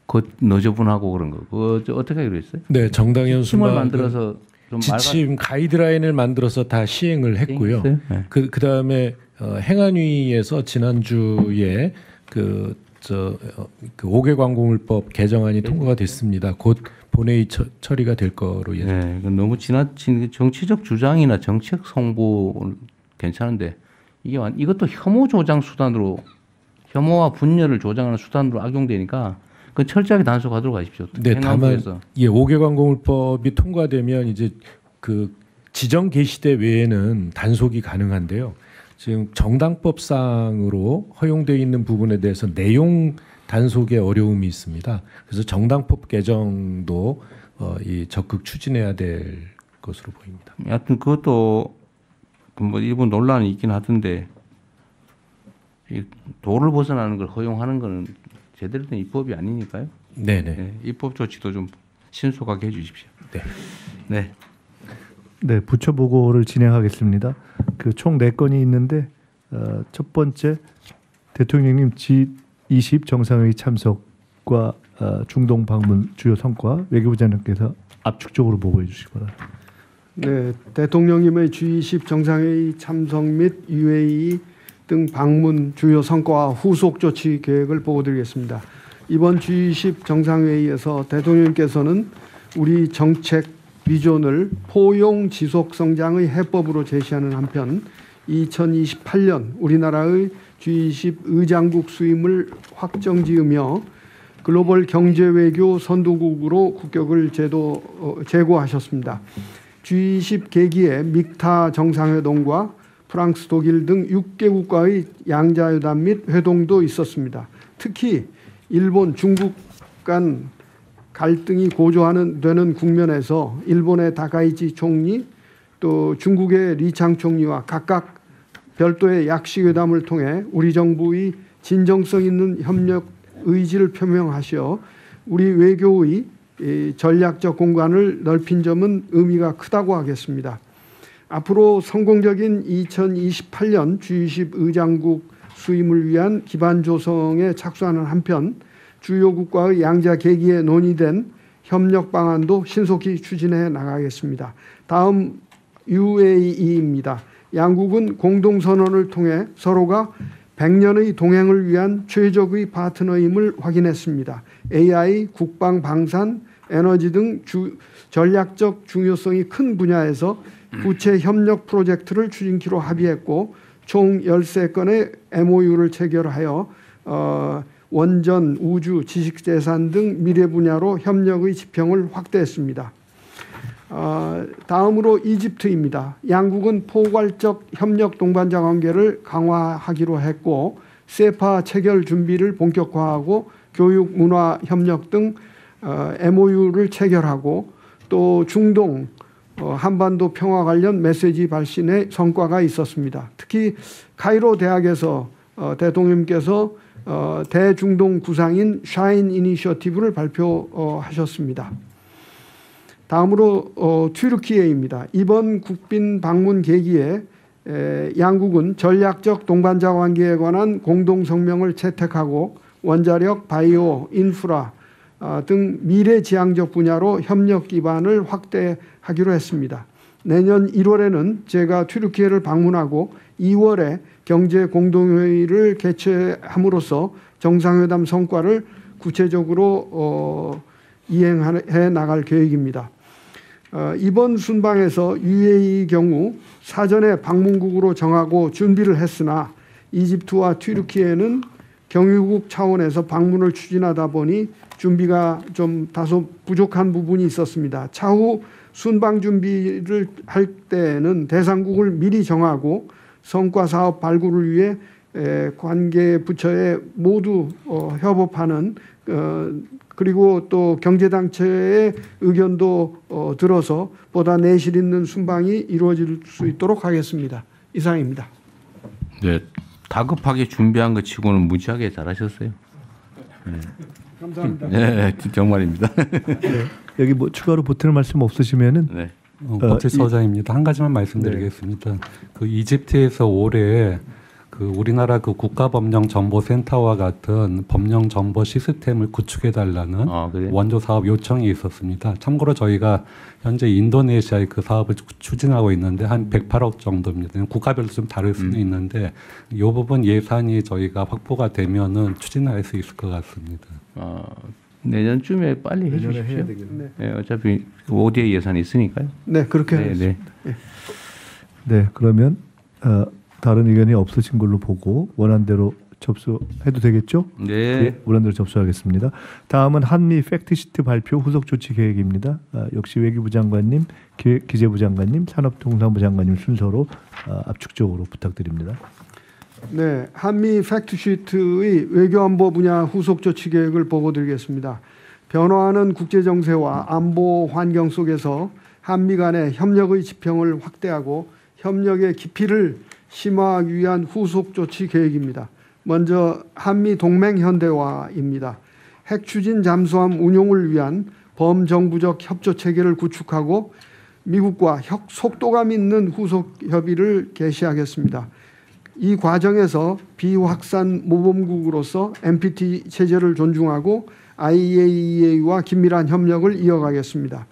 그 너저분하고 그런 거, 그거 어떻게 하기로 했어요? 네, 정당 팀을 현수막 만들어서 좀 지침 가이드라인을 만들어서 다 시행을 했고요. 네. 그다음에 행안위에서 지난주에 그 5개 관공물법 개정안이 통과가 됐습니다. 곧 본회의 처리가 될 거로 예상. 네, 이건 너무 지나친 정치적 주장이나 정책 홍보 괜찮은데 이것도 혐오 조장 수단으로 혐오와 분열을 조장하는 수단으로 악용되니까 그 철저하게 단속하도록 하십시오. 네, 다만 5개 관공물법이 통과되면 이제 그 지정 게시대 외에는 단속이 가능한데요. 지금 정당법상으로 허용되어 있는 부분에 대해서 내용 단속에 어려움이 있습니다. 그래서 정당법 개정도 적극 추진해야 될 것으로 보입니다. 하여튼 그것도 뭐 일본 논란이 있긴 하던데 이 도를 벗어나는 걸 허용하는 거는 제대로 된 입법이 아니니까요. 네네. 네, 입법 조치도 좀 신속하게 해주십시오. 네. 네. 네, 부처 보고를 진행하겠습니다. 그 총 4건이 있는데 첫 번째 대통령님 G20 정상회의 참석과 중동 방문 주요 성과 외교부 장관께서 압축적으로 보고해 주시기 바랍니다. 네, 대통령님의 G20 정상회의 참석 및 UAE 등 방문 주요 성과와 후속 조치 계획을 보고드리겠습니다. 이번 G20 정상회의에서 대통령님께서는 우리 정책 비전을 포용 지속 성장의 해법으로 제시하는 한편 2028년 우리나라의 G20 의장국 수임을 확정지으며 글로벌 경제 외교 선도국으로 국격을 제고하셨습니다. G20 계기에 믹타 정상회동과 프랑스, 독일 등 6개국과의 양자회담 및 회동도 있었습니다. 특히 일본, 중국 간 갈등이 고조되는 국면에서 일본의 다카이치 총리 또 중국의 리창 총리와 각각 별도의 약식회담을 통해 우리 정부의 진정성 있는 협력 의지를 표명하시어 우리 외교의 전략적 공간을 넓힌 점은 의미가 크다고 하겠습니다. 앞으로 성공적인 2028년 G20 의장국 수임을 위한 기반 조성에 착수하는 한편 주요 국가의 양자 계기에 논의된 협력 방안도 신속히 추진해 나가겠습니다. 다음 UAE입니다. 양국은 공동선언을 통해 서로가 100년의 동행을 위한 최적의 파트너임을 확인했습니다. AI, 국방, 방산, 에너지 등 전략적 중요성이 큰 분야에서 구체 협력 프로젝트를 추진키로 합의했고 총 13건의 MOU를 체결하여 원전, 우주, 지식재산 등 미래 분야로 협력의 지평을 확대했습니다. 다음으로 이집트입니다. 양국은 포괄적 협력 동반자 관계를 강화하기로 했고 세파 체결 준비를 본격화하고 교육, 문화 협력 등 MOU를 체결하고 또 중동, 한반도 평화 관련 메시지 발신에 성과가 있었습니다. 특히 카이로 대학에서 대통령님께서 대중동 구상인 샤인 이니셔티브를 발표하셨습니다. 다음으로 튀르키예입니다. 이번 국빈 방문 계기에 양국은 전략적 동반자 관계에 관한 공동성명을 채택하고 원자력, 바이오, 인프라 등 미래지향적 분야로 협력 기반을 확대하기로 했습니다. 내년 1월에는 제가 튀르키예를 방문하고 2월에 경제공동회의를 개최함으로써 정상회담 성과를 구체적으로 이행해 나갈 계획입니다. 이번 순방에서 UAE 경우 사전에 방문국으로 정하고 준비를 했으나 이집트와 튀르키예는 경유국 차원에서 방문을 추진하다 보니 준비가 좀 다소 부족한 부분이 있었습니다. 차후 순방 준비를 할 때에는 대상국을 미리 정하고 성과 사업 발굴을 위해 관계 부처에 모두 협업하는 그리고 또 경제단체의 의견도 들어서 보다 내실 있는 순방이 이루어질 수 있도록 하겠습니다. 이상입니다. 네, 다급하게 준비한 것 치고는 무지하게 잘하셨어요. 네. 감사합니다. 네, 정말입니다. 네. 여기 뭐 추가로 보태는 말씀 없으시면은 네. 법제처장입니다. 한 가지만 말씀드리겠습니다. 그 이집트에서 올해 그 우리나라 그 국가법령정보센터와 같은 법령정보 시스템을 구축해달라는 원조 사업 요청이 있었습니다. 참고로 저희가 현재 인도네시아의 그 사업을 추진하고 있는데 한 108억 정도입니다. 국가별로 좀 다를 수는 있는데 이 부분 예산이 저희가 확보가 되면은 추진할 수 있을 것 같습니다. 내년쯤에 빨리 해주십시오. 네, 어차피 ODA 예산이 있으니까요. 네, 그렇게 하겠습니다. 네, 그러면 다른 의견이 없으신 걸로 보고 원한 대로 접수해도 되겠죠? 네. 원한 대로 접수하겠습니다. 다음은 한미 팩트시트 발표 후속 조치 계획입니다. 역시 외교부 장관님, 기재부 장관님, 산업통상부 장관님 순서로 압축적으로 부탁드립니다. 네, 한미 팩트시트의 외교안보 분야 후속 조치 계획을 보고드리겠습니다. 변화하는 국제정세와 안보 환경 속에서 한미 간의 협력의 지평을 확대하고 협력의 깊이를 심화하기 위한 후속 조치 계획입니다. 먼저 한미 동맹 현대화입니다. 핵 추진 잠수함 운용을 위한 범정부적 협조 체계를 구축하고 미국과 속도감 있는 후속 협의를 개시하겠습니다. 이 과정에서 비확산 모범국으로서 NPT 체제를 존중하고 IAEA와 긴밀한 협력을 이어가겠습니다.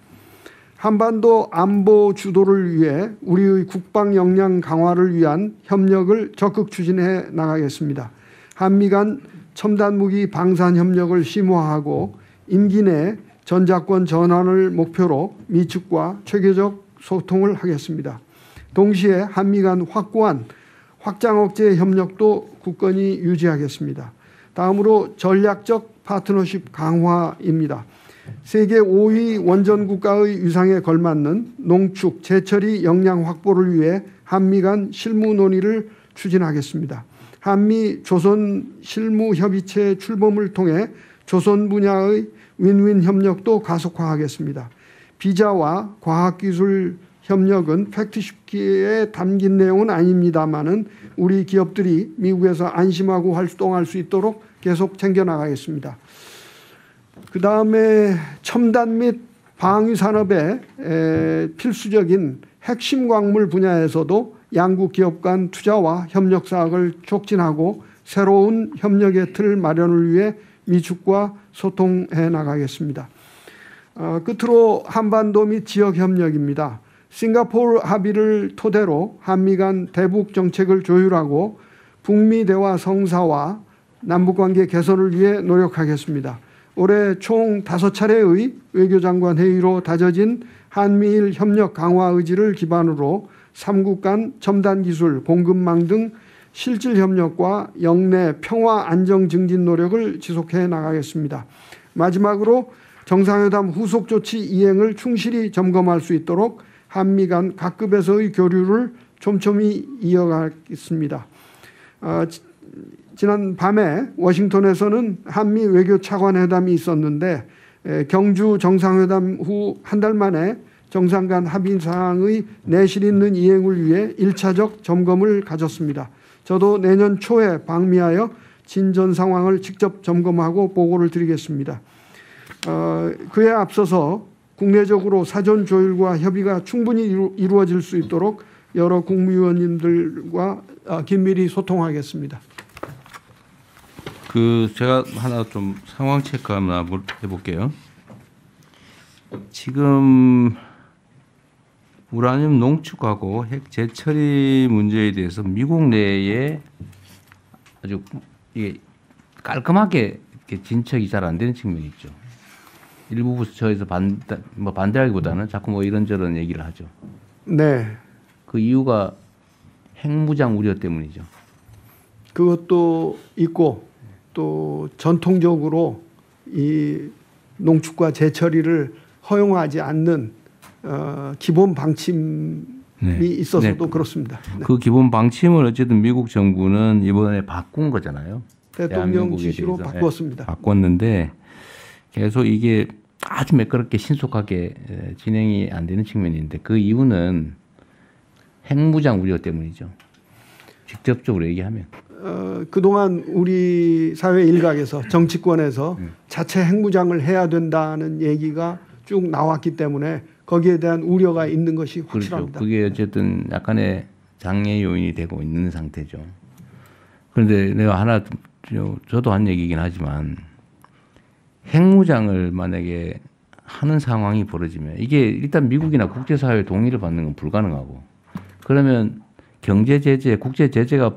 한반도 안보 주도를 위해 우리의 국방 역량 강화를 위한 협력을 적극 추진해 나가겠습니다. 한미 간 첨단 무기 방산 협력을 심화하고 임기 내 전작권 전환을 목표로 미측과 체계적 소통을 하겠습니다. 동시에 한미 간 확고한 확장 억제 협력도 굳건히 유지하겠습니다. 다음으로 전략적 파트너십 강화입니다. 세계 5위 원전 국가의 위상에 걸맞는 농축, 제철이 역량 확보를 위해 한미 간 실무 논의를 추진하겠습니다. 한미 조선 실무협의체 출범을 통해 조선 분야의 윈윈 협력도 가속화하겠습니다. 비자와 과학기술 협력은 팩트쉽기에 담긴 내용은 아닙니다만은 우리 기업들이 미국에서 안심하고 활동할 수 있도록 계속 챙겨나가겠습니다. 그 다음에 첨단 및 방위 산업의 필수적인 핵심 광물 분야에서도 양국 기업 간 투자와 협력 사업을 촉진하고 새로운 협력의 틀 마련을 위해 미축과 소통해 나가겠습니다. 끝으로 한반도 및 지역 협력입니다. 싱가포르 합의를 토대로 한미 간 대북 정책을 조율하고 북미 대화 성사와 남북관계 개선을 위해 노력하겠습니다. 올해 총 5차례의 외교장관 회의로 다져진 한미일 협력 강화 의지를 기반으로 3국 간 첨단 기술, 공급망 등 실질 협력과 영내 평화 안정 증진 노력을 지속해 나가겠습니다. 마지막으로 정상회담 후속 조치 이행을 충실히 점검할 수 있도록 한미 간 각급에서의 교류를 촘촘히 이어가겠습니다. 지난 밤에 워싱턴에서는 한미 외교 차관 회담이 있었는데 경주 정상회담 후 한 달 만에 정상 간 합의 사항의 내실 있는 이행을 위해 1차적 점검을 가졌습니다. 저도 내년 초에 방미하여 진전 상황을 직접 점검하고 보고를 드리겠습니다. 그에 앞서서 국내적으로 사전 조율과 협의가 충분히 이루어질 수 있도록 여러 국무위원님들과 긴밀히 소통하겠습니다. 제가 하나 좀 상황 체크 한번 해볼게요. 지금 우라늄 농축하고 핵 재처리 문제에 대해서 미국 내에 아주 이게 깔끔하게 이렇게 진척이 잘 안 되는 측면이 있죠. 일부 부처에서 반대하기보다는 자꾸 뭐 이런저런 얘기를 하죠. 네. 그 이유가 핵무장 우려 때문이죠. 그것도 있고 또 전통적으로 이 농축과 재처리를 허용하지 않는 기본 방침이 있어서도 그렇습니다. 네. 그 기본 방침을 어쨌든 미국 정부는 이번에 바꾼 거잖아요. 대통령 지시로 바꿨습니다. 바꿨는데 계속 이게 아주 매끄럽게 신속하게 진행이 안 되는 측면이 있는데 그 이유는 핵무장 우려 때문이죠. 직접적으로 얘기하면. 그동안 우리 사회 일각에서 정치권에서 자체 핵무장을 해야 된다는 얘기가 쭉 나왔기 때문에 거기에 대한 우려가 있는 것이 확실합니다. 그렇죠. 그게 어쨌든 약간의 장애 요인이 되고 있는 상태죠. 그런데 내가 하나 저도 한 얘기긴 하지만 핵무장을 만약에 하는 상황이 벌어지면 이게 일단 미국이나 국제사회의 동의를 받는 건 불가능하고 그러면 경제 제재, 국제 제재가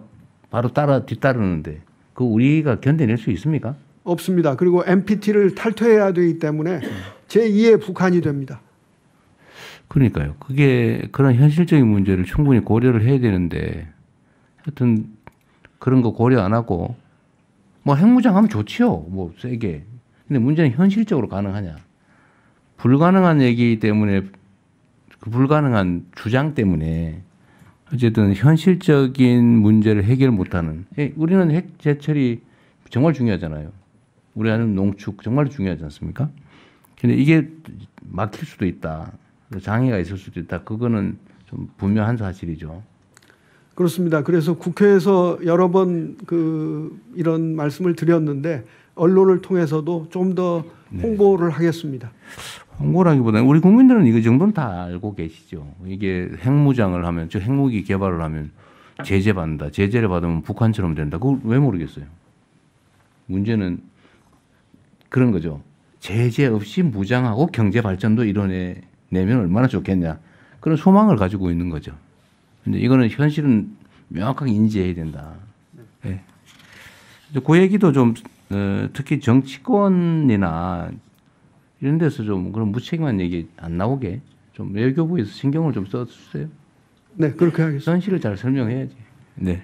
바로 뒤따르는데 그 우리가 견뎌낼 수 있습니까? 없습니다. 그리고 NPT를 탈퇴해야 되기 때문에 제2의 북한이 됩니다. 그러니까요. 그게 그런 현실적인 문제를 충분히 고려를 해야 되는데 하여튼 그런 거 고려 안 하고 뭐 핵무장 하면 좋지요. 뭐 세게. 근데 문제는 현실적으로 가능하냐. 불가능한 얘기 때문에 그 불가능한 주장 때문에 어쨌든 현실적인 문제를 해결 못하는. 우리는 핵 재처리 정말 중요하잖아요. 우리는 농축 정말 중요하지 않습니까? 근데 이게 막힐 수도 있다. 장애가 있을 수도 있다. 그거는 좀 분명한 사실이죠. 그렇습니다. 그래서 국회에서 여러 번 이런 말씀을 드렸는데 언론을 통해서도 좀 더 홍보를 하겠습니다. 홍보라기보다는 우리 국민들은 이거 정도는 다 알고 계시죠. 이게 핵무장을 하면, 즉 핵무기 개발을 하면 제재받는다. 제재를 받으면 북한처럼 된다. 그걸 왜 모르겠어요. 문제는 그런 거죠. 제재 없이 무장하고 경제 발전도 이뤄내면 얼마나 좋겠냐. 그런 소망을 가지고 있는 거죠. 근데 이거는 현실은 명확하게 인지해야 된다. 네. 그 얘기도 좀 특히 정치권이나 이런 데서 좀 그런 무책임한 얘기 안 나오게 좀 외교부에서 신경을 좀 써주세요. 네, 그렇게 하겠습니다. 현실을 잘 설명해야지. 네.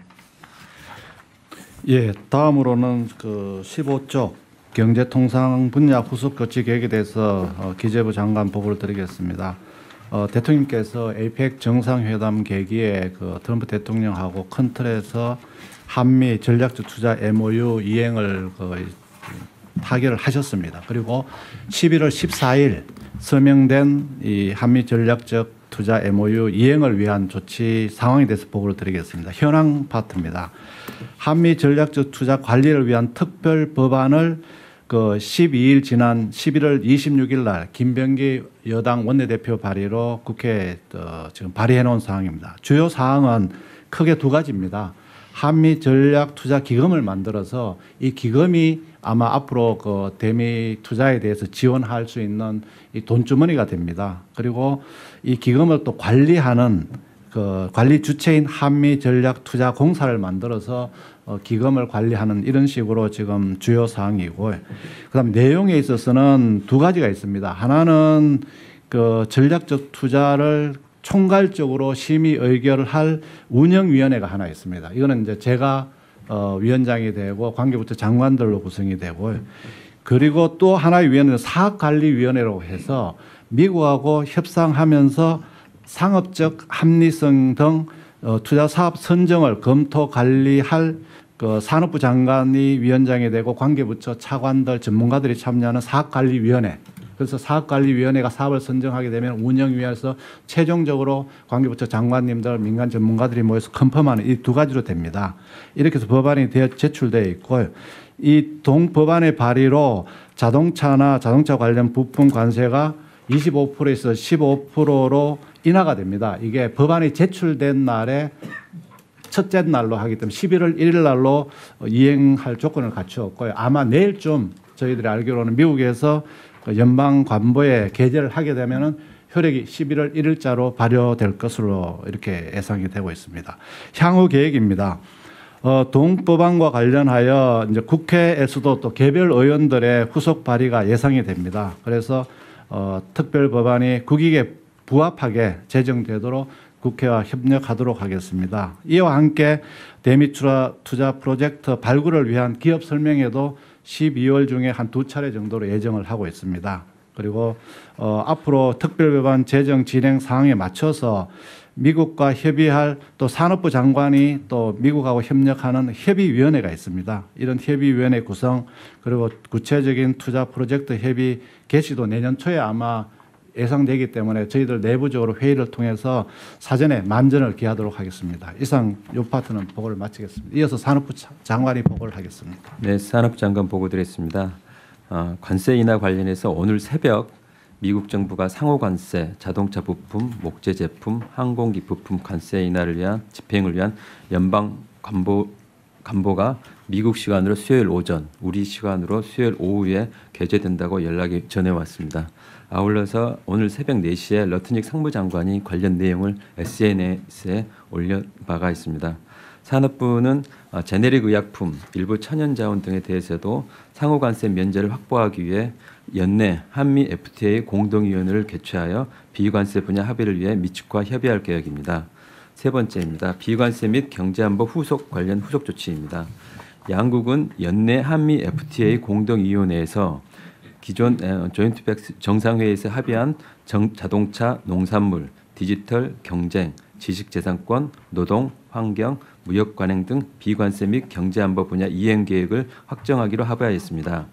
예, 다음으로는 그 15조 경제통상 분야 후속 조치 계획에 대해서 기재부 장관 보고를 드리겠습니다. 대통령께서 APEC 정상회담 계기에 그 트럼프 대통령하고 큰 틀에서 한미 전략적 투자 MOU 이행을 타결을 하셨습니다. 그리고 11월 14일 서명된 이 한미 전략적 투자 MOU 이행을 위한 조치 상황에 대해서 보고를 드리겠습니다. 현황 파트입니다. 한미 전략적 투자 관리를 위한 특별 법안을 12일 지난 11월 26일 날 김병기 여당 원내대표 발의로 국회에 지금 발의해 놓은 사항입니다. 주요 사항은 크게 두 가지입니다. 한미 전략 투자 기금을 만들어서 이 기금이 아마 앞으로 그 대미 투자에 대해서 지원할 수 있는 이 돈주머니가 됩니다. 그리고 이 기금을 또 관리하는 그 관리 주체인 한미 전략 투자 공사를 만들어서 기금을 관리하는 이런 식으로 지금 주요 사항이고, 그다음 내용에 있어서는 두 가지가 있습니다. 하나는 그 전략적 투자를 총괄적으로 심의 의결을 할 운영위원회가 하나 있습니다. 이거는 이제 제가 위원장이 되고 관계부처 장관들로 구성이 되고요. 그리고 또 하나의 위원회는 사업관리위원회라고 해서 미국하고 협상하면서 상업적 합리성 등 투자 사업 선정을 검토 관리할 그 산업부 장관이 위원장이 되고 관계부처 차관들 전문가들이 참여하는 사업관리위원회. 그래서 사업관리위원회가 사업을 선정하게 되면 운영위에서 최종적으로 관계부처 장관님들, 민간 전문가들이 모여서 컨펌하는 이 두 가지로 됩니다. 이렇게 해서 법안이 제출되어 있고요. 이 동법안의 발의로 자동차나 자동차 관련 부품 관세가 25%에서 15%로 인하가 됩니다. 이게 법안이 제출된 날에 첫째 날로 하기 때문에 11월 1일 날로 이행할 조건을 갖추었고요. 아마 내일쯤 저희들이 알기로는 미국에서 연방 관보에 게재를 하게 되면은 효력이 11월 1일자로 발효될 것으로 이렇게 예상이 되고 있습니다. 향후 계획입니다. 동법안과 관련하여 이제 국회에서도 또 개별 의원들의 후속 발의가 예상이 됩니다. 그래서 특별 법안이 국익에 부합하게 제정되도록 국회와 협력하도록 하겠습니다. 이와 함께 대미 투자 프로젝트 발굴을 위한 기업 설명회도 12월 중에 한 2차례 정도로 예정을 하고 있습니다. 그리고 앞으로 특별법안 제정 진행 상황에 맞춰서 미국과 협의할 또 산업부 장관이 또 미국하고 협력하는 협의위원회가 있습니다. 이런 협의위원회 구성 그리고 구체적인 투자 프로젝트 협의 개시도 내년 초에 아마 예상되기 때문에 저희들 내부적으로 회의를 통해서 사전에 만전을 기하도록 하겠습니다. 이상 이 파트는 보고를 마치겠습니다. 이어서 산업부 장관이 보고를 하겠습니다. 네, 산업부 장관 보고 드리겠습니다. 관세 인하 관련해서 오늘 새벽 미국 정부가 상호 관세, 자동차 부품, 목재 제품, 항공기 부품 관세 인하를 위한 집행을 위한 연방 관보가 미국 시간으로 수요일 오전, 우리 시간으로 수요일 오후에 개최된다고 연락이 전해왔습니다. 아울러서 오늘 새벽 4시에 러트닉 상무장관이 관련 내용을 SNS에 올린 바가 있습니다. 산업부는 제네릭 의약품, 일부 천연자원 등에 대해서도 상호관세 면제를 확보하기 위해 연내 한미 FTA 공동위원회를 개최하여 비관세 분야 합의를 위해 미측과 협의할 계획입니다. 세 번째입니다. 비관세 및 경제안보 후속 관련 후속 조치입니다. 양국은 연내 한미 FTA 공동위원회에서 기존 조인트 팩스 정상회의에서 합의한 자동차, 농산물, 디지털, 경쟁, 지식재산권, 노동, 환경, 무역 관행 등 비관세 및 경제안보 분야 이행 계획을 확정하기로 합의하였습니다.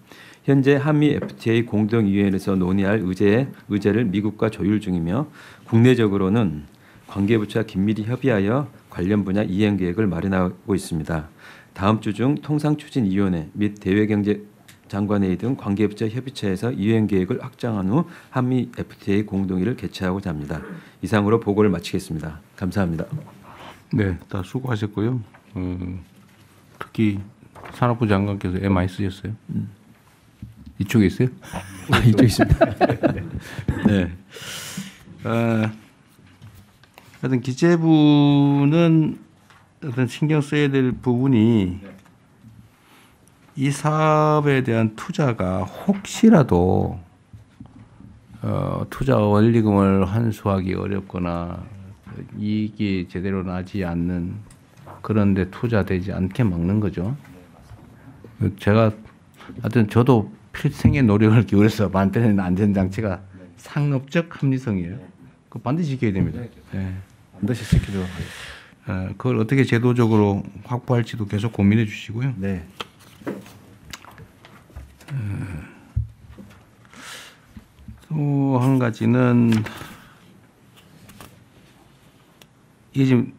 현재 한미 FTA 공동위원회에서 논의할 의제를 미국과 조율 중이며 국내적으로는 관계부처와 긴밀히 협의하여 관련 분야 이행 계획을 마련하고 있습니다. 다음 주 중 통상추진위원회 및 대외경제 장관회의 등 관계부처 협의체에서 이행 계획을 확정한 후 한미 FTA 공동회의를 개최하고자 합니다. 이상으로 보고를 마치겠습니다. 감사합니다. 네, 다 수고하셨고요. 특히 산업부 장관께서 애 많이 쓰셨어요. 이쪽에 있어요? 이쪽에 있습니다. 네. 하여튼 기재부는 어떤 신경 써야 될 부분이 이 사업에 대한 투자가 혹시라도 투자 원리금을 환수하기 어렵거나 이익이 제대로 나지 않는 그런 데 투자되지 않게 막는 거죠. 제가 하여튼 저도 필생의 노력을 기울여서 만드는 안전장치가 상업적 합리성이에요. 그 반드시 지켜야 됩니다. 예. 반드시 지키도록 하겠습니다. 그걸 어떻게 제도적으로 확보할지도 계속 고민해 주시고요. 네. 또 한 가지는 이게 지금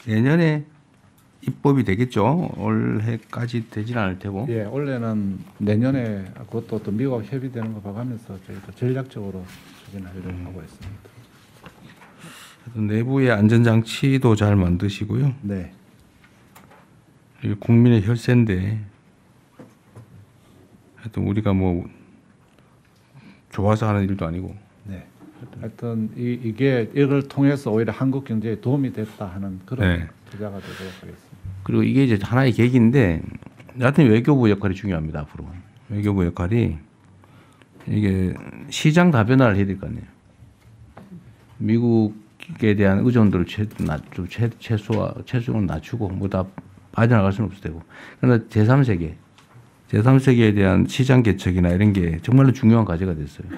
내년에 입법이 되겠죠. 올해까지 되지는 않을 테고. 예, 원래는 내년에 그것도 또 미국하고 협의되는 거 봐가면서 저희도 전략적으로 추진하려고 하고 있습니다. 내부의 안전장치도 잘 만드시고요. 네. 이게 국민의 혈세인데 하여튼 우리가 뭐 좋아서 하는 일도 아니고. 네. 하여튼 이걸 통해서 오히려 한국 경제에 도움이 됐다 하는 그런 투자가 되도록 하겠습니다. 그리고 이게 이제 하나의 계기인데 여하튼 외교부 역할이 중요합니다. 앞으로 외교부 역할이 이게 시장 다변화를 해야 될 거 아니에요. 미국에 대한 의존도를 최소로 낮추고 뭐 다 빠져나갈 수는 없을 테고. 그러나 제3세계에 대한 시장 개척이나 이런 게 정말로 중요한 과제가 됐어요.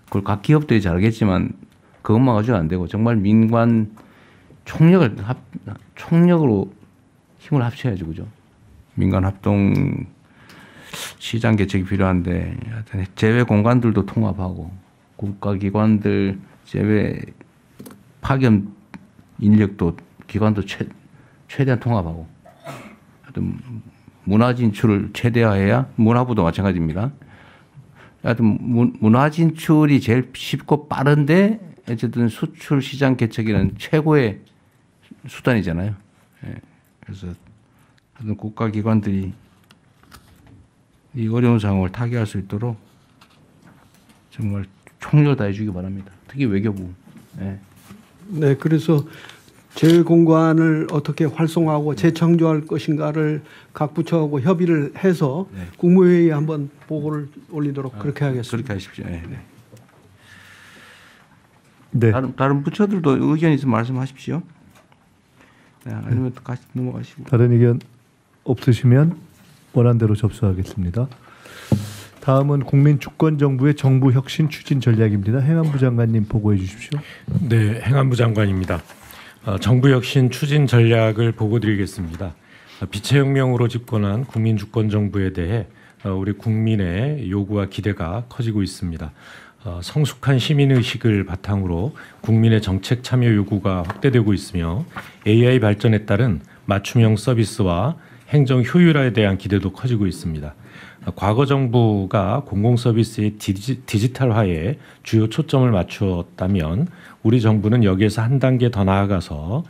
그걸 각 기업들이 잘하겠지만 그것만 가지고 안 되고 정말 민관 총력으로 힘을 합쳐야죠, 그죠? 민간 합동 시장 개척이 필요한데 하여튼 제외 공간들도 통합하고 국가기관들 제외 파견 인력도 기관도 최대한 통합하고 하여튼 문화 진출을 최대화해야 문화부도 마찬가지입니다. 하여튼 문화 진출이 제일 쉽고 빠른데 어쨌든 수출 시장 개척에는 최고의 수단이잖아요. 예. 그래서 하여튼 국가기관들이 이 어려운 상황을 타개할 수 있도록 정말 총력을 다해 주기 바랍니다. 특히 외교부. 예. 네, 그래서 재공관을 어떻게 활성화하고 재창조할 것인가를 각 부처하고 협의를 해서 국무회의에 한번 보고를 올리도록 그렇게 하겠습니다. 그렇게 하십시오. 네. 네. 다른 부처들도 의견 있으면 말씀하십시오. 네, 아니면 또 넘어가시고. 다른 의견 없으시면 원안대로 접수하겠습니다. 다음은 국민주권정부의 정부혁신 추진 전략입니다. 행안부 장관님 보고해 주십시오. 네, 행안부 장관입니다. 정부혁신 추진 전략을 보고드리겠습니다. 비체혁명으로 집권한 국민주권정부에 대해 우리 국민의 요구와 기대가 커지고 있습니다. 성숙한 시민의식을 바탕으로 국민의 정책 참여 요구가 확대되고 있으며 AI 발전에 따른 맞춤형 서비스와 행정 효율화에 대한 기대도 커지고 있습니다. 과거 정부가 공공서비스의 디지털화에 주요 초점을 맞추었다면 우리 정부는 여기에서 한 단계 더 나아가서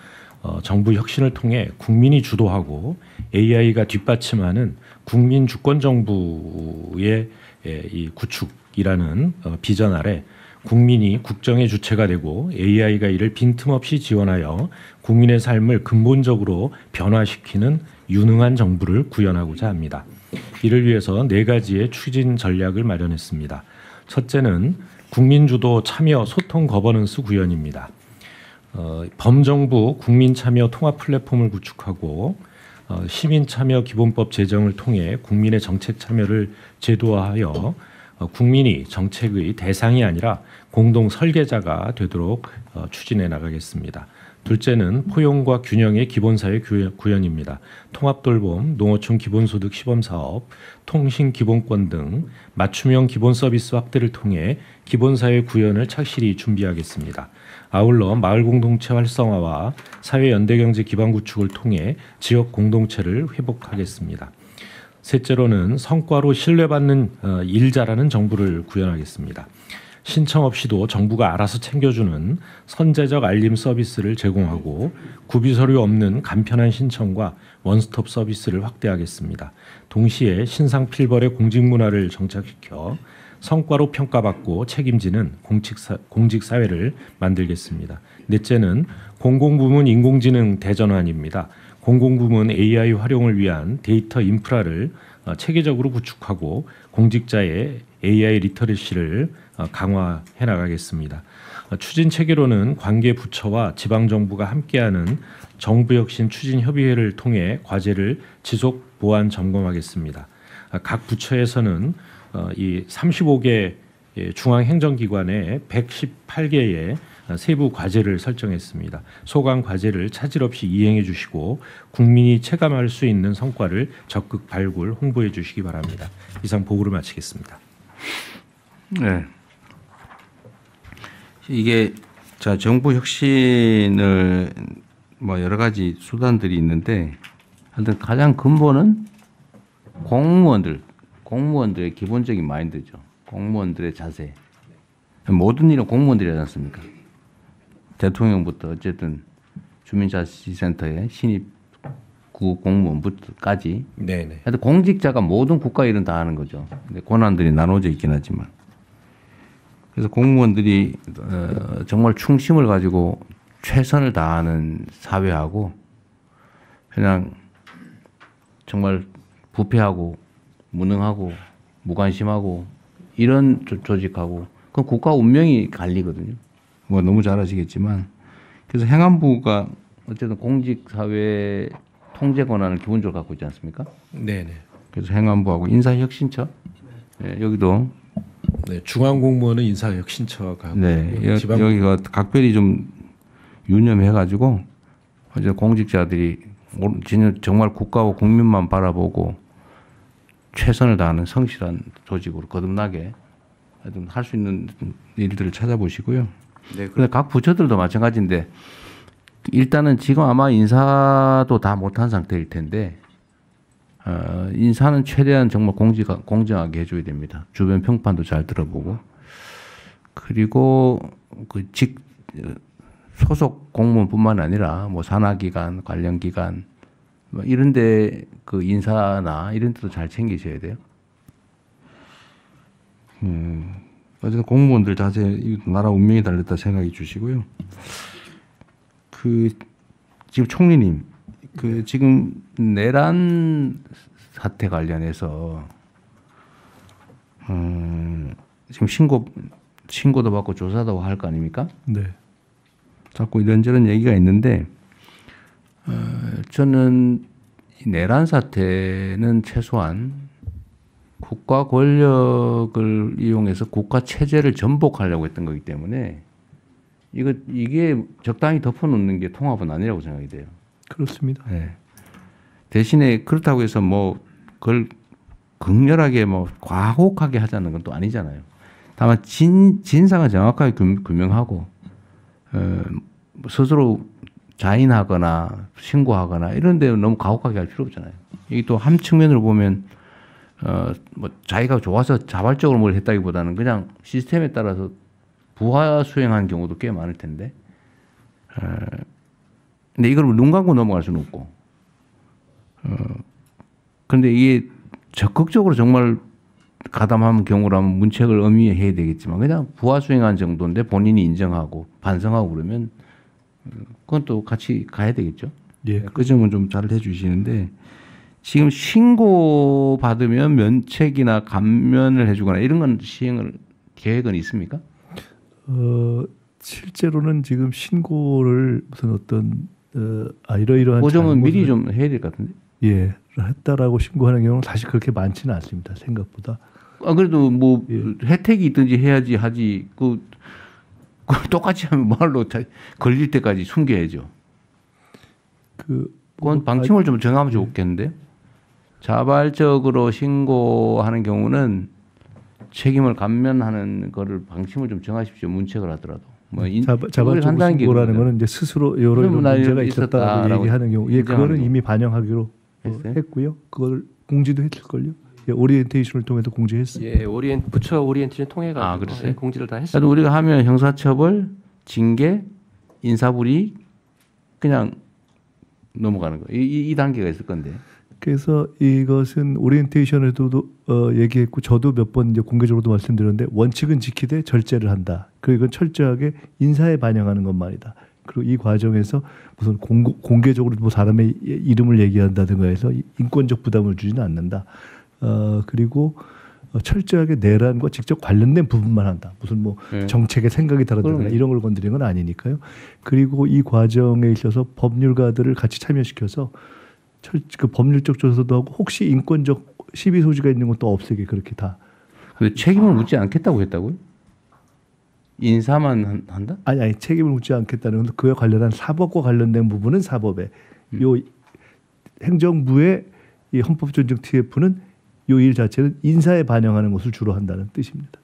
정부 혁신을 통해 국민이 주도하고 AI가 뒷받침하는 국민 주권 정부의 이 구축이라는 비전 아래 국민이 국정의 주체가 되고 AI가 이를 빈틈없이 지원하여 국민의 삶을 근본적으로 변화시키는 유능한 정부를 구현하고자 합니다. 이를 위해서 4가지의 추진 전략을 마련했습니다. 첫째는 국민주도 참여 소통 거버넌스 구현입니다. 범정부 국민참여 통합 플랫폼을 구축하고 시민참여 기본법 제정을 통해 국민의 정책 참여를 제도화하여 국민이 정책의 대상이 아니라 공동 설계자가 되도록 추진해 나가겠습니다. 둘째는 포용과 균형의 기본사회 구현입니다. 통합돌봄, 농어촌 기본소득 시범사업, 통신기본권 등 맞춤형 기본서비스 확대를 통해 기본사회 구현을 착실히 준비하겠습니다. 아울러 마을공동체 활성화와 사회연대경제 기반 구축을 통해 지역 공동체를 회복하겠습니다. 셋째로는 성과로 신뢰받는 일 잘하는 정부를 구현하겠습니다. 신청 없이도 정부가 알아서 챙겨주는 선제적 알림 서비스를 제공하고 구비서류 없는 간편한 신청과 원스톱 서비스를 확대하겠습니다. 동시에 신상필벌의 공직문화를 정착시켜 성과로 평가받고 책임지는 공직사회를 만들겠습니다. 넷째는 공공부문 인공지능 대전환입니다. 공공부문 AI 활용을 위한 데이터 인프라를 체계적으로 구축하고 공직자의 AI 리터러시를 강화해 나가겠습니다. 추진 체계로는 관계 부처와 지방정부가 함께하는 정부혁신 추진협의회를 통해 과제를 지속 보완 점검하겠습니다. 각 부처에서는 이 35개 중앙행정기관에 118개의 세부 과제를 설정했습니다. 소관 과제를 차질 없이 이행해 주시고 국민이 체감할 수 있는 성과를 적극 발굴, 홍보해 주시기 바랍니다. 이상 보고를 마치겠습니다. 네. 이게 자 정부 혁신을 뭐 여러 가지 수단들이 있는데 하여튼 가장 근본은 공무원들의 기본적인 마인드죠. 공무원들의 자세. 모든 일은 공무원들이 하지 않습니까? 대통령부터 어쨌든 주민자치센터의 신입 구 공무원부터까지. 네네. 하여튼 공직자가 모든 국가 일은 다 하는 거죠. 근데 권한들이 나눠져 있긴 하지만. 그래서 공무원들이 정말 충심을 가지고 최선을 다하는 사회하고 그냥 정말 부패하고 무능하고 무관심하고 이런 조직하고 그건 국가 운명이 갈리거든요. 뭐 너무 잘 아시겠지만 그래서 행안부가 어쨌든 공직사회 통제 권한을 기본적으로 갖고 있지 않습니까? 네네. 그래서 행안부하고 인사혁신처 네, 여기도 네, 중앙공무원은 인사혁신처가 네, 여기가 각별히 좀 유념해가지고 이제 공직자들이 정말 국가와 국민만 바라보고 최선을 다하는 성실한 조직으로 거듭나게 할 수 있는 일들을 찾아보시고요. 네. 그런데 각 부처들도 마찬가지인데 일단은 지금 아마 인사도 다 못한 상태일 텐데 인사는 최대한 정말 공정하게 해줘야 됩니다. 주변 평판도 잘 들어보고 그리고 그 소속 공무원뿐만 아니라 뭐 산하기관, 관련기관 뭐 이런데 그 인사나 이런 데도 잘 챙기셔야 돼요. 어쨌든 공무원들 자세 나라 운명이 달렸다 생각해 주시고요. 그 지금 총리님 그 지금 내란 사태 관련해서 지금 신고도 받고 조사도 할 거 아닙니까? 네. 자꾸 이런저런 얘기가 있는데 저는 이 내란 사태는 최소한 국가 권력을 이용해서 국가 체제를 전복하려고 했던 거기 때문에 이게 적당히 덮어놓는 게 통합은 아니라고 생각이 돼요. 그렇습니다. 네. 대신에 그렇다고 해서 뭐 그걸 극렬하게 뭐 과혹하게 하자는 건 또 아니잖아요. 다만 진상을 정확하게 규명하고 스스로 자인하거나 신고하거나 이런 데 너무 가혹하게 할 필요 없잖아요. 이게 또 한 측면으로 보면 뭐 자기가 좋아서 자발적으로 뭘 했다기보다는 그냥 시스템에 따라서 부하 수행한 경우도 꽤 많을 텐데 근데 이걸 눈 감고 넘어갈 수는 없고 그런데 이게 적극적으로 정말 가담한 경우라면 문책을 엄히해야 되겠지만 그냥 부하 수행한 정도인데 본인이 인정하고 반성하고 그러면 그건 또 같이 가야 되겠죠. 예. 그 점은 좀 잘 해주시는데 지금 신고 받으면 면책이나 감면을 해주거나 이런 건 시행을 계획은 있습니까? 실제로는 지금 신고를 무슨 어떤 이러이러한 그 점은 미리 좀 해야 될 것 같은데. 예, 했다라고 신고하는 경우는 사실 그렇게 많지는 않습니다. 생각보다. 그래도 뭐 혜택이 있든지 해야지 하지. 그 똑같이 하면 말로 걸릴 때까지 숨겨야죠. 그건 방침을 좀 정하면 좋겠는데요. 자발적으로 신고하는 경우는 책임을 감면하는 거를 방침을 좀 정하십시오. 문책을 하더라도. 뭐 자발적으로 신고라는 거는 이제 스스로 여러 문제가 있었다라고 얘기하는 경우, 예, 그거는 이미 반영하기로 했고요. 그걸 공지도 했을걸요. 예, 오리엔테이션을 통해서 공지했어요. 예, 부처 오리엔테이션 통해 가지고 그랬어요? 공지를 다 했어요. 우리가 하면 형사처벌, 징계, 인사불이익 그냥 넘어가는 거. 이 단계가 있을 건데. 그래서 이것은 오리엔테이션에도 얘기했고 저도 몇 번 이제 공개적으로도 말씀드렸는데 원칙은 지키되 절제를 한다. 그리고 이건 철저하게 인사에 반영하는 것만이다. 그리고 이 과정에서 무슨 공개적으로 뭐 사람의 이름을 얘기한다든가 해서 인권적 부담을 주지는 않는다. 그리고 철저하게 내란과 직접 관련된 부분만 한다. 무슨 뭐 정책의 생각이 다르다거나 이런 걸 건드리는 건 아니니까요. 그리고 이 과정에 있어서 법률가들을 같이 참여시켜서 그 법률적 조사도 하고 혹시 인권적 시비 소지가 있는 것도 없애게 그렇게 다. 근데 책임을 묻지 않겠다고 했다고요? 인사만 한다? 아니 책임을 묻지 않겠다는 건 그에 관련한 사법과 관련된 부분은 사법에 요 행정부의 이 헌법 존중 TF는 요 일 자체는 인사에 반영하는 것을 주로 한다는 뜻입니다.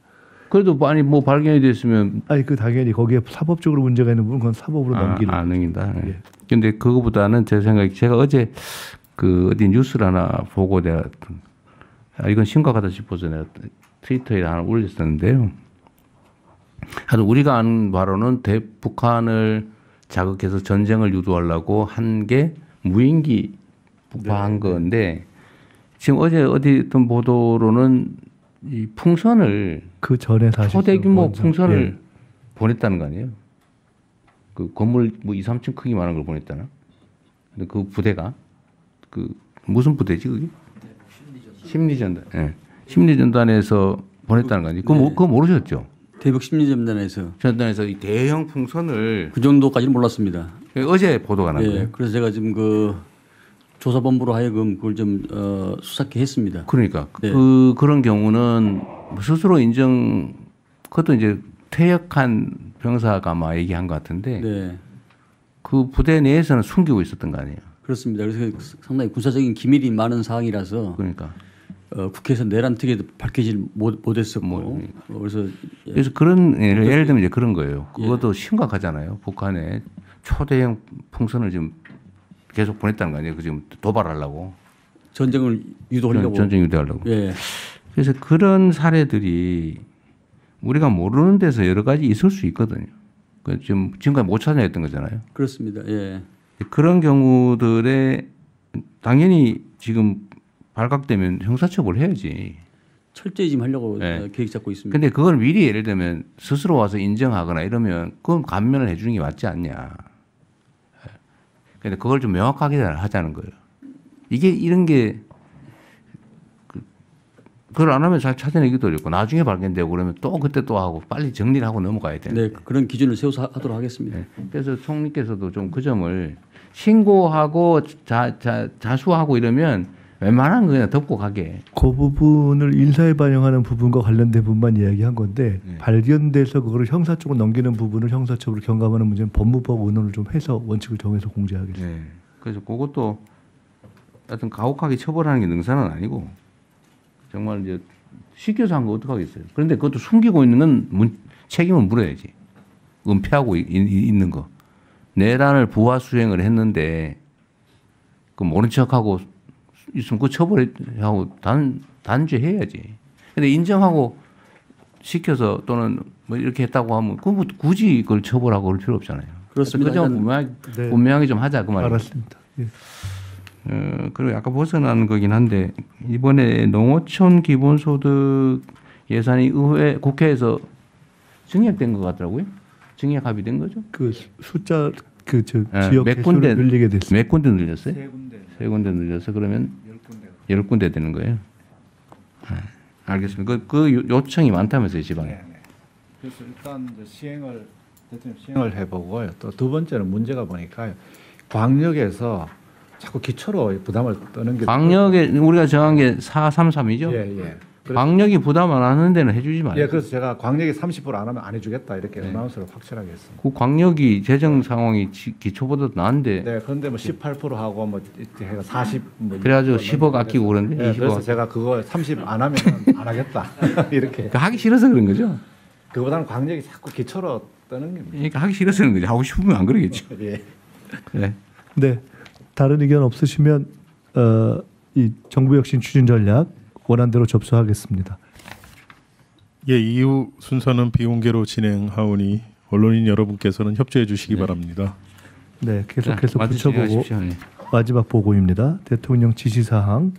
그래도 아니 뭐 발견이 됐으면 아니 그 당연히 거기에 사법적으로 문제가 있는 부분 그건 사법으로 넘기는. 안 응인다. 예. 근데 그거보다는 제 생각에 제가 어제 그 어디 뉴스를 하나 보고 내가 이건 심각하다 싶어서 내가 트위터에 하나 올렸었는데요. 하여튼 우리가 아는 바로는 북한을 자극해서 전쟁을 유도하려고 한 게 무인기 북파한 건데 지금 어제 어디 어떤 보도로는 이 풍선을 그 전에 다시 초대규모 먼저, 풍선을 예. 보냈다는 거 아니에요? 그 건물 뭐 2, 3층 크기만한 걸 보냈다나? 근데 그 부대가 그 무슨 부대지 그게? 심리전단. 예. 심리전단에서 보냈다는 거 아니에요? 그거 모르셨죠? 대북 심리전단에서 전단에서 이 대형 풍선을 그 정도까지는 몰랐습니다. 어제 보도가 난 예, 거예요. 그래서 제가 지금 그 조사본부로 하여금 그걸 좀 수사케 했습니다. 그러니까 네. 그런 경우는 스스로 인정 그것도 이제 퇴역한 병사가 아마 얘기한 것 같은데 네, 그 부대 내에서는 숨기고 있었던 거 아니에요? 그렇습니다. 그래서 상당히 군사적인 기밀이 많은 사항이라서 그러니까 국회에서 내란 특위에도 밝히질 못했었고 그래서 그래서 그런 예를 들면 이제 그런 거예요. 그것도 심각하잖아요. 북한에 초대형 풍선을 지금 계속 보냈다는 거 아니에요? 그 지금 도발하려고 전쟁을 유도하려고. 전쟁 유도하려고. 예. 그래서 그런 사례들이 우리가 모르는 데서 여러 가지 있을 수 있거든요. 그 지금까지 못 찾아냈던 거잖아요. 그렇습니다. 예. 그런 경우들에 당연히 지금 발각되면 형사처벌 해야지. 철저히 지금 하려고 네. 계획 잡고 있습니다. 근데 그걸 미리 예를 들면 스스로 와서 인정하거나 이러면 그건 감면을 해주는 게 맞지 않냐. 근데 그걸 좀 명확하게 하자는 거예요. 이게 이런 게 그걸 안 하면 잘 찾아내기도 어렵고 나중에 발견되고 그러면 또 그때 또 하고 빨리 정리를 하고 넘어가야 되는데. 네, 그런 기준을 세워서 하도록 하겠습니다. 네. 그래서 총리께서도 좀 그 점을 신고하고 자수하고 이러면 웬만한 거 그냥 덮고 가게. 그 부분을 인사에 반영하는 부분과 관련된 부분만 이야기한 건데 발견돼서 그거를 형사 쪽으로 넘기는 부분을 형사처벌로 경감하는 문제는 법무부하고 의논을 좀 해서 원칙을 정해서 공제하겠습니다. 네. 그래서 그것도 하여튼 가혹하게 처벌하는 게 능사는 아니고 정말 이제 시켜서 한 거 어떡하겠어요. 그런데 그것도 숨기고 있는 건 책임은 물어야지. 은폐하고 있는 거. 내란을 부하 수행을 했는데 그 모른 척하고 있으면 그 처벌하고 단죄해야지. 근데 인정하고 시켜서 또는 뭐 이렇게 했다고 하면 그 굳이 그걸 처벌하고 그럴 필요 없잖아요. 그렇습니다. 그 점 분명하게 좀 하자 그 말이에요. 알았습니다. 예. 그리고 약간 벗어나는 거긴 한데 이번에 농어촌 기본소득 예산이 국회에서 증액된 것 같더라고요. 증액 합의된 거죠? 그 숫자 지역 몇 개수를 군데 늘리게 됐습니다. 몇 군데 늘렸어요? 세 군데 늘려서 그러면 10군데 되는 거예요. 알겠습니다. 그 요청이 많다면서요, 지방에. 네. 그래서 일단 이제 대통령 시행을 해보고요. 또 두 번째는 문제가 보니까 광역에서 자꾸 기초로 부담을 떠는 게 광역에 우리가 정한 게 433이죠? 예. 광역이 부담 안 하는 데는 해주지 말아요. 예, 그래서 제가 광역이 30% 안 하면 안 해주겠다 이렇게 어나운서를 확실하게 했습니다. 그 광역이 재정 상황이 기초보다 나은데. 네, 그런데 뭐 18% 하고 뭐 해가 40. 뭐 그래가지고 10억 아끼고 그런데. 네, 그래서 제가 그거 30 안 하면 안 하겠다 이렇게. 하기 싫어서 그런 거죠. 그보다는 광역이 자꾸 기초로 떠는 겁니다. 그러니까 하기 싫어서 그런 거죠. 하고 싶으면 안 그러겠죠. 예. 네. 네, 다른 의견 없으시면 이 정부 혁신 추진 전략 원안대로 접수하겠습니다. 예, 이후 순서는 비공개로 진행하오니 언론인 여러분께서는 협조해 주시기 바랍니다. 네, 계속해서 자, 붙여보고 진행하십시오. 네. 마지막 보고입니다. 대통령 지시사항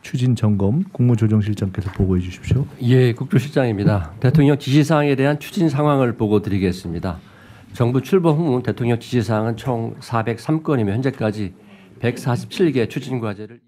추진 점검 국무조정실장께서 보고해 주십시오. 예, 국조실장입니다. 대통령 지시사항에 대한 추진 상황을 보고 드리겠습니다. 정부 출범 후 대통령 지시사항은 총 403건이며 현재까지 147개 추진 과제를